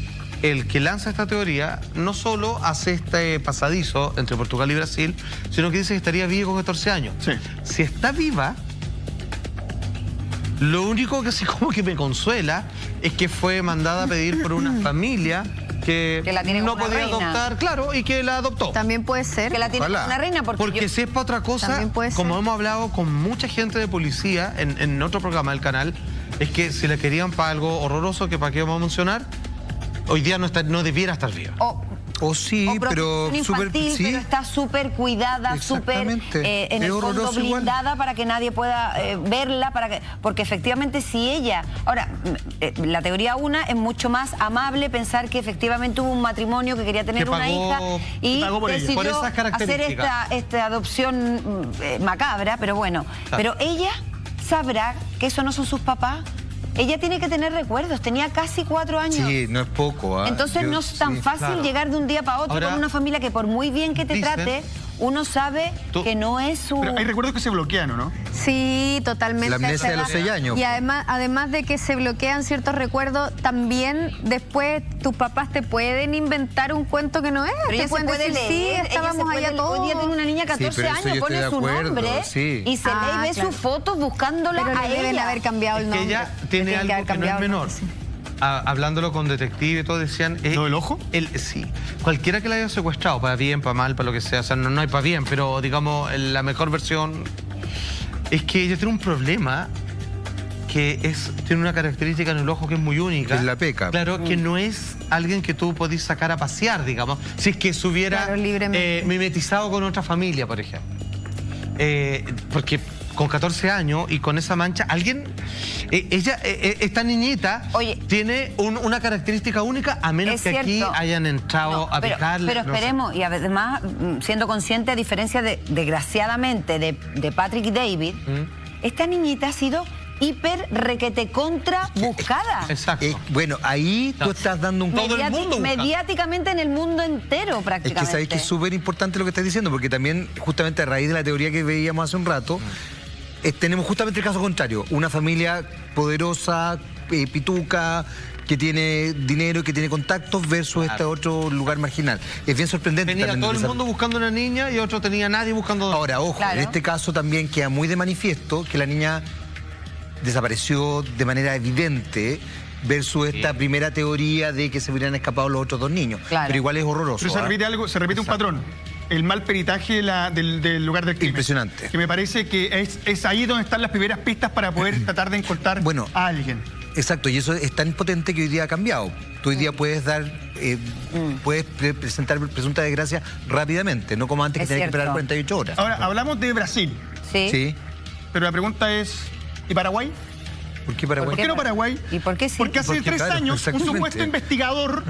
el que lanza esta teoría no solo hace este pasadizo entre Portugal y Brasil, sino que dice que estaría viva con 14 años. Sí. Si está viva, lo único que sí como que me consuela es que fue mandada a pedir por una familia que la tiene no como una podía reina. adoptar, claro, y que la adoptó. También puede ser. Que la tiene Ojalá. como una reina Porque yo- si es para otra cosa, También puede como ser. hemos hablado con mucha gente de policía en otro programa del canal, es que si la querían para algo horroroso, que para qué vamos a mencionar, hoy día no debiera estar viva. O sí, o pero protección infantil, sí. pero está súper cuidada, súper Exactamente. en Es el fondo horroroso igual. blindada para que nadie pueda verla, porque efectivamente si ella... Ahora, la teoría una es mucho más amable pensar que efectivamente hubo un matrimonio que quería tener Que una pagó- hija y pagó por ella. decidió Por esas hacer características. esta adopción macabra, pero bueno. Pero ella sabrá que eso no son sus papás. Ella tiene que tener recuerdos, tenía casi 4 años. Sí, no es poco. ¿ah? Entonces Yo- no es tan sí. fácil claro. llegar de un día para otro Ahora, con una familia que por muy bien que te dicen- trate, uno sabe Tú- que no es su... Pero hay recuerdos que se bloquean, ¿o no? Sí, totalmente. La amnesia de los 6 años. Y además de que se bloquean ciertos recuerdos, también después tus papás te pueden inventar un cuento que no es. Pero te ella se pueden puede decir, leer, sí, ella se estábamos puede- allá todos. Hoy día tiene una niña de 14 pero eso años, yo pone estoy de su acuerdo, nombre sí. y se lee y ve claro. sus fotos buscándola Pero a le deben ella. haber cambiado el Es que nombre. ella Le tiene tienen que haber algo que no es cambiado el menor. nombre, sí. Hablándolo con detective y todo, decían... ¿Lo del ojo? Sí. Cualquiera que la haya secuestrado, para bien, para mal, para lo que sea, o sea, no hay para bien, pero digamos, la mejor versión es que ella tiene un problema que tiene una característica en el ojo que es muy única. Que es la peca. Claro, que no es alguien que tú podís sacar a pasear, digamos, si es que se hubiera Claro, libremente. mimetizado con otra familia, por ejemplo. Porque con 14 años y con esa mancha, esta niñita Oye, tiene una característica única, a menos es que aquí cierto. hayan entrado a pero, picarle. pero no sé. esperemos, y además, siendo consciente, a diferencia desgraciadamente, de Patrick y David, esta niñita ha sido hiper requete contra buscada. Exacto. Bueno, ahí tú estás dando un... Todo el mundo busca. Mediáticamente en el mundo entero, Es prácticamente. que sabéis que es súper importante lo que estás diciendo, porque también, justamente a raíz de la teoría que veíamos hace un rato, tenemos justamente el caso contrario. Una familia poderosa, pituca, que tiene dinero, que tiene contactos, versus este otro lugar marginal. Es bien sorprendente. Tenía también todo el esa- mundo buscando una niña y otro tenía nadie buscando... Ahora, ojo, Claro. en este caso también queda muy de manifiesto que la niña desapareció de manera evidente versus esta primera teoría de que se hubieran escapado los otros dos niños. Claro. Pero igual es horroroso. Pero se ¿ah? repite algo, se repite un patrón. El mal peritaje del lugar del crimen. Impresionante. Que me parece que es ahí donde están las primeras pistas para poder tratar de encontrar Bueno. a alguien. Exacto, y eso es tan potente que hoy día ha cambiado. Tú hoy día puedes dar, puedes presentar presunta desgracia rápidamente, no como antes Es que tenías que esperar cierto. 48 horas. Ahora, hablamos de Brasil, Sí. Sí. pero la pregunta es, ¿y Paraguay? ¿Por qué Paraguay? ¿Por qué no Paraguay? ¿Y por qué sí? Porque hace Porque, 3 claro, años un exactamente. supuesto investigador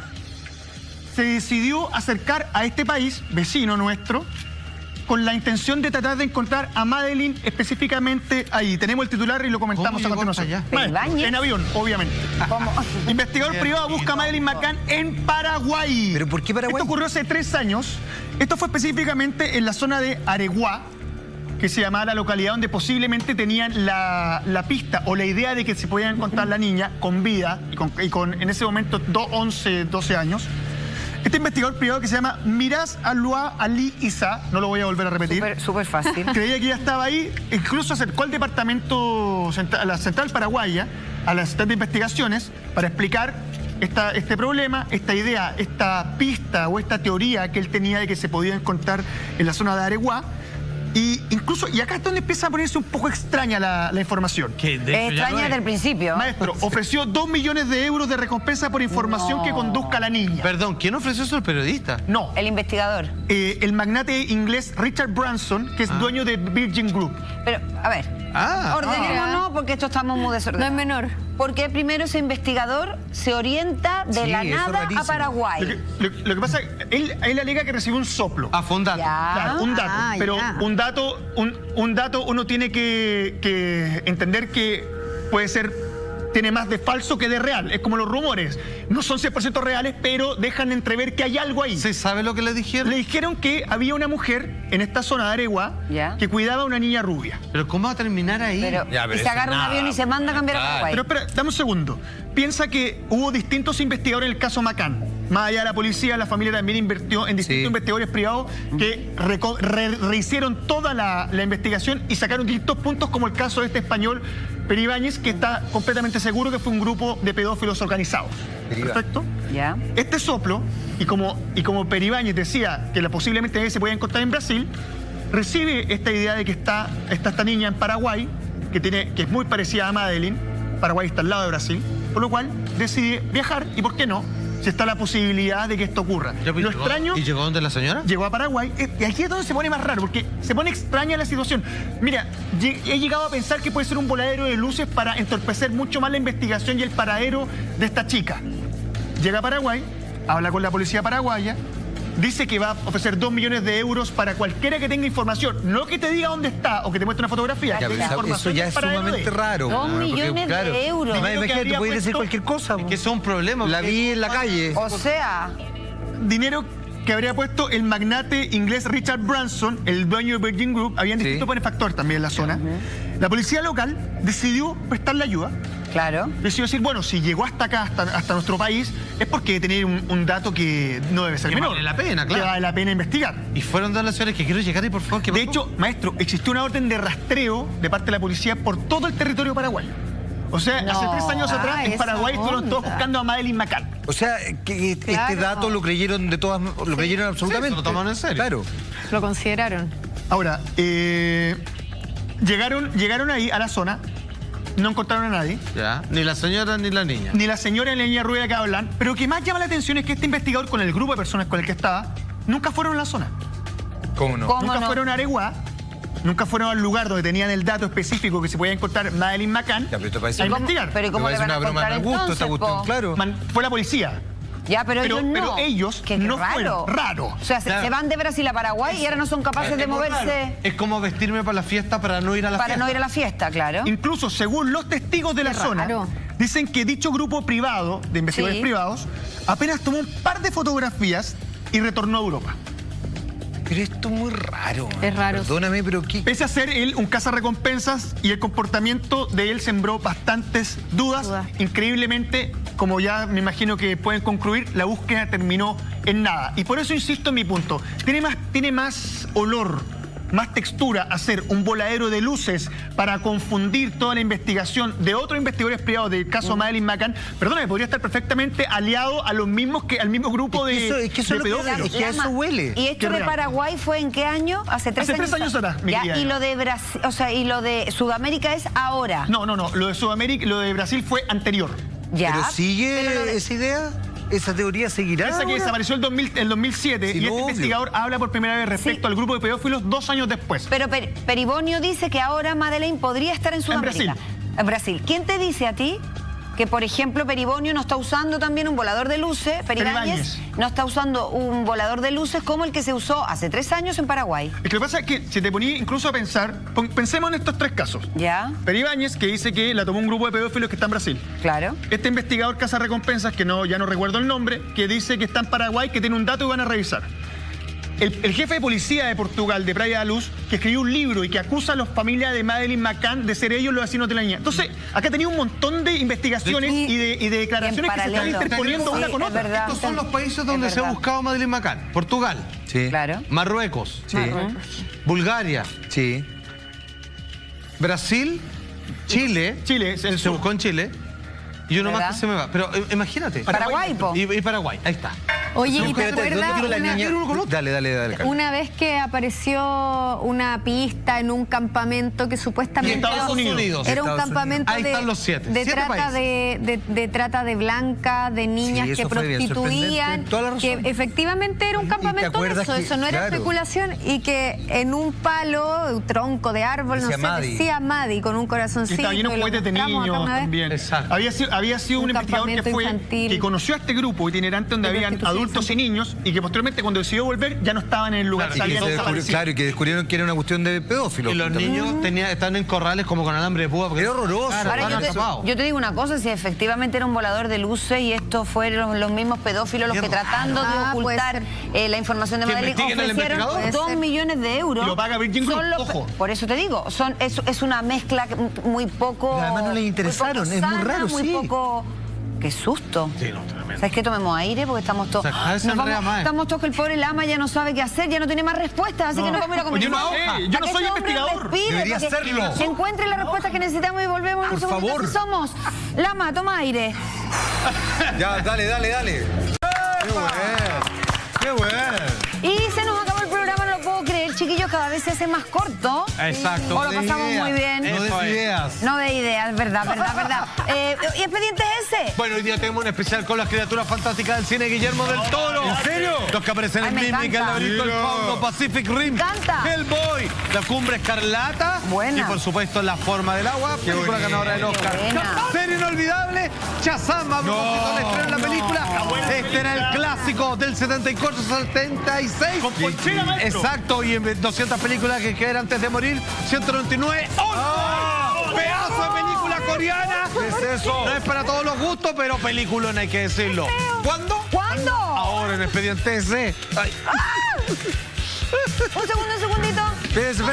se decidió acercar a este país, vecino nuestro, con la intención de tratar de encontrar a Madeline específicamente ahí. Tenemos el titular y lo comentamos ¿Cómo a llegó continuación. hasta allá? Maestro, ¿Ibáñez? en avión, obviamente. ¿Cómo? Investigador privado busca a Madeline McCann en Paraguay. ¿Pero por qué Paraguay? Esto ocurrió hace 3 años. Esto fue específicamente en la zona de Areguá, que se llamaba la localidad donde posiblemente tenían la pista o la idea de que se podía encontrar la niña con vida y con en ese momento 11, 12 años. Este investigador privado que se llama Miraz Alua Ali Isa, no lo voy a volver a repetir, Súper fácil. creía que ya estaba ahí, incluso acercó al departamento, a la central paraguaya, a la central de investigaciones, para explicar este problema, esta idea, esta pista o esta teoría que él tenía de que se podía encontrar en la zona de Areguá. Y incluso, y acá es donde empieza a ponerse un poco extraña la información. Que de hecho Es ya extraña lo desde es. el principio. Maestro, ofreció 2 millones de euros de recompensa por información que conduzca a la niña. Perdón, ¿quién ofreció eso? El periodista. No, El investigador. el magnate inglés Richard Branson, que es dueño de Virgin Group. Pero, a ver, ordenémonos porque esto estamos muy No desordenados. es menor. Porque primero ese investigador se orienta de Sí, la eso es nada a rarísimo. Paraguay. Lo que pasa es que él alega que recibió un soplo. Ah, fue un dato. Ya. Claro, un dato. Ah, pero ya. un dato uno tiene que entender que puede ser, tiene más de falso que de real. Es como los rumores. No son 100% reales, pero dejan entrever que hay algo ahí. ¿Se sabe lo que le dijeron? Le dijeron que había una mujer en esta zona de Areguá Ya. que cuidaba a una niña rubia. Pero ¿cómo va a terminar ahí? Pero, Ya, pero y se eso agarra un nada, avión y se manda a cambiar a Paraguay. Pero espera, dame un segundo. Piensa que hubo distintos investigadores en el caso McCann. Más allá de la policía, la familia también invirtió en distintos Sí. investigadores privados que rehicieron toda la investigación y sacaron distintos puntos, como el caso de este español, Peribáñez, que está completamente seguro que fue un grupo de pedófilos organizados. Peribá. ¿Perfecto? Ya. Este soplo, y como Peribáñez decía que posiblemente se podía encontrar en Brasil, recibe esta idea de que está esta niña en Paraguay, que es muy parecida a Madeline. Paraguay está al lado de Brasil, por lo cual decide viajar, y ¿por qué no? Si está la posibilidad de que esto ocurra. Ya, pero Lo ¿llegó- extraño, ¿Y llegó donde la señora? llegó a Paraguay, y aquí es donde se pone más raro, porque se pone extraña la situación. Mira, he llegado a pensar que puede ser un voladero de luces para entorpecer mucho más la investigación y el paradero de esta chica. Llega a Paraguay, habla con la policía paraguaya, dice que va a ofrecer 2 millones de euros para cualquiera que tenga información, no que te diga dónde está o que te muestre una fotografía. Ya, que pero la eso información ya del es paradero sumamente de- raro. 2 porque, millones claro, de euros. Dinero que Imagínate, habría puede decir puesto- cualquier cosa. Que eso es un problema. La porque- vi en la calle. O sea, Dinero que habría puesto el magnate inglés Richard Branson, el dueño de Virgin Group. Habían Sí. distintos benefactores también en la zona. La policía local decidió prestarle ayuda. claro. Decidió decir, bueno, si llegó hasta acá, hasta nuestro país, es porque debe tener un dato que no debe ser Que menor. vale la pena, claro. Que vale la pena investigar. Y fueron dos las señores que quiero llegar y por favor que De hecho, maestro, existió una orden de rastreo de parte de la policía por todo el territorio paraguayo. O sea, No. hace 3 años atrás en esa Paraguay estuvieron todos onda. buscando a Madeline McCann. O sea, que este Claro. dato lo creyeron de todas, lo creyeron absolutamente. Sí, se lo tomaron en serio. Claro. Lo consideraron. Ahora, llegaron ahí a la zona, no encontraron a nadie, Ya, ni la señora ni la niña. ni la señora ni la niña rubia que hablan, pero lo que más llama la atención es que este investigador con el grupo de personas con el que estaba, nunca fueron a la zona. ¿Cómo no? ¿Cómo Nunca no? fueron a Areguá, nunca fueron al lugar donde tenían el dato específico que se podía encontrar Madeline McCann Ya, pero esto parece- a ¿Y cómo- investigar. pero ¿y cómo Me le parece van a una broma de contar mal gusto esta entonces, cuestión, po? claro. Fue la policía. Ya, pero ellos no. pero ellos Qué no raro. fueron. Raro. O sea, Claro. se van de Brasil a Paraguay y ahora no son capaces de moverse Es como vestirme para la fiesta para no ir a la para fiesta. no ir a la fiesta, claro. Incluso, según los testigos de la Qué zona, raro. dicen que dicho grupo privado, de investigadores Sí. privados, apenas tomó un par de fotografías y retornó a Europa. Pero esto es muy raro. man. Es raro. Perdóname, pero ¿qué? Pese a ser él un cazarrecompensas y el comportamiento de él sembró bastantes dudas, Dudas. increíblemente como ya me imagino que pueden concluir, la búsqueda terminó en nada. Y por eso insisto en mi punto. Tiene más olor, más textura hacer un voladero de luces para confundir toda la investigación de otros investigadores privados del caso Madeleine McCann. Perdóname, podría estar perfectamente aliado a los mismos al mismo grupo de pedófilos. Es que a eso huele. ¿Y esto de Paraguay fue en qué año? Hace 3 años atrás, mi querida. Y lo de Brasil, o sea, y lo de Sudamérica es ahora. No. Lo de Sudamérica, lo de Brasil fue anterior. Ya. ¿Pero sigue esa idea? ¿Esa teoría seguirá? Esa que ahora? desapareció el 2007 Sí, y este obvio. investigador habla por primera vez respecto al grupo de pedófilos 2 años después. Pero Peribonio dice que ahora Madeleine podría estar en Sudamérica. En Brasil. ¿Quién te dice a ti que, por ejemplo, Peribonio no está usando también un volador de luces? Peribáñez no está usando un volador de luces como el que se usó hace 3 años en Paraguay. Es que lo que pasa es que si te ponía incluso a pensar, pensemos en estos 3 casos. ¿Ya? Peribáñez, que dice que la tomó un grupo de pedófilos que está en Brasil. Claro. Este investigador cazarrecompensas, que ya no recuerdo el nombre, que dice que está en Paraguay, que tiene un dato y van a revisar. El jefe de policía de Portugal, de Praia da Luz, que escribió un libro y que acusa a los familias de Madeleine McCann de ser ellos los asesinos de la niña. Entonces, acá tenía un montón de investigaciones y de declaraciones que se están interponiendo una con otra. verdad. Estos son los países donde se ha buscado Madeleine McCann. Portugal, Sí. Claro. Marruecos, Sí. Bulgaria, Sí. Brasil, Chile. Chile, el Se sur. buscó en Chile. Y uno ¿Verdad? más que se me va. Pero imagínate. Paraguay, po. Y Paraguay, ahí está. Oye, No, ¿y te espérate, ¿dónde acuerdas quiero la niña? Dale, Carlos. una vez que apareció una pista en un campamento que supuestamente En Estados Unidos. era un Estados campamento Unidos. Ahí están los 7. de 7 trata de trata de blancas, de niñas Sí, que eso fue bien prostituían, sorprendente, toda la razón. que efectivamente era un ¿Y te campamento de acuerdas que- eso no era claro. especulación, y que en un palo, un tronco de árbol, Decía no sé, Maddie. decía Maddie con un Y corazoncito. estaba lleno de y lo juguetes de mostramos acá niños una vez. también. Exacto. Había sido un investigador que campamento infantil. que conoció a este grupo itinerante donde De habían prostitución adultos y niños y que posteriormente cuando decidió volver ya no estaban en el lugar. Claro, se Y que habían se descubrió, desaparecido. claro, y que descubrieron que era una cuestión de pedófilos. Y los niños están en corrales como con alambre de púa. Porque Era horroroso. Claro, Ahora estaban atrapados. yo te digo una cosa, si efectivamente era un volador de luces y estos fueron los mismos pedófilos los Qué que tratando de raro. ocultar la información de Que Madeleine investiguen al ofrecieron investigador. 2 millones de euros. Y lo paga Virgin Group, Son los- ojo. Por eso te digo, es una mezcla muy poco... Y además no les interesaron, muy es muy sana, raro, muy sí. poco... ¡Qué susto! Sí, no, tremendo. ¿Sabes qué? Tomemos aire porque estamos todos... O sea, a veces nos enreda más. estamos todos que el pobre Lama ya no sabe qué hacer, ya no tiene más respuestas, así que nos vamos a ir a comer Yo no una sé, hoja. yo no Para que soy ese hombre investigador. respire, Debería para que serlo. encuentre la respuesta que necesitamos y volvemos en un Por segundito. favor. Así somos. Lama, toma aire. Ya, dale. Qué bueno. Y se nos acabó el programa, no lo puedo creer. Chiquillos, cada vez se hace más corto. Exacto. O lo pasamos muy bien. No Eso des es. ideas. No de ideas, verdad. ¿Y expediente es ese? Bueno, hoy día tenemos un especial con las criaturas fantásticas del cine Guillermo del Toro. ¿En serio? Los que aparecen Ay, en me Mimic, El encanta. Laberinto, El Fauno, Pacific Rim, Me encanta. Hellboy, La Cumbre Escarlata. Buena. Y por supuesto La Forma del Agua, película bonito. ganadora del Oscar. Qué buena. Serie inolvidable, Shazam, a propósito del estreno de la película. Este era el clásico del 74-76. Con Ponchera, maestro. Exacto, y en 200 películas que quedan antes de morir, 199. ¡Pedazo de película coreana! ¿Qué es eso? No es para todos los gustos, pero peliculón hay que decirlo. ¿Cuándo? ¿Cuándo? Ahora en Expediente S. Ay. Un segundito. Espérese. ¡No!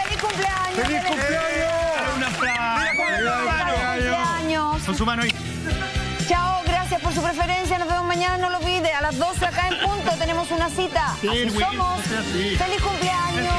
¡Feliz cumpleaños! ¡Feliz cumpleaños! ¡Feliz cumpleaños! Con su mano ahí. Chao, gracias por su preferencia. Nos vemos mañana, no lo olvide. A las 12 acá en punto tenemos una cita. Así Bien, Will, somos. no sea así. ¡Feliz cumpleaños!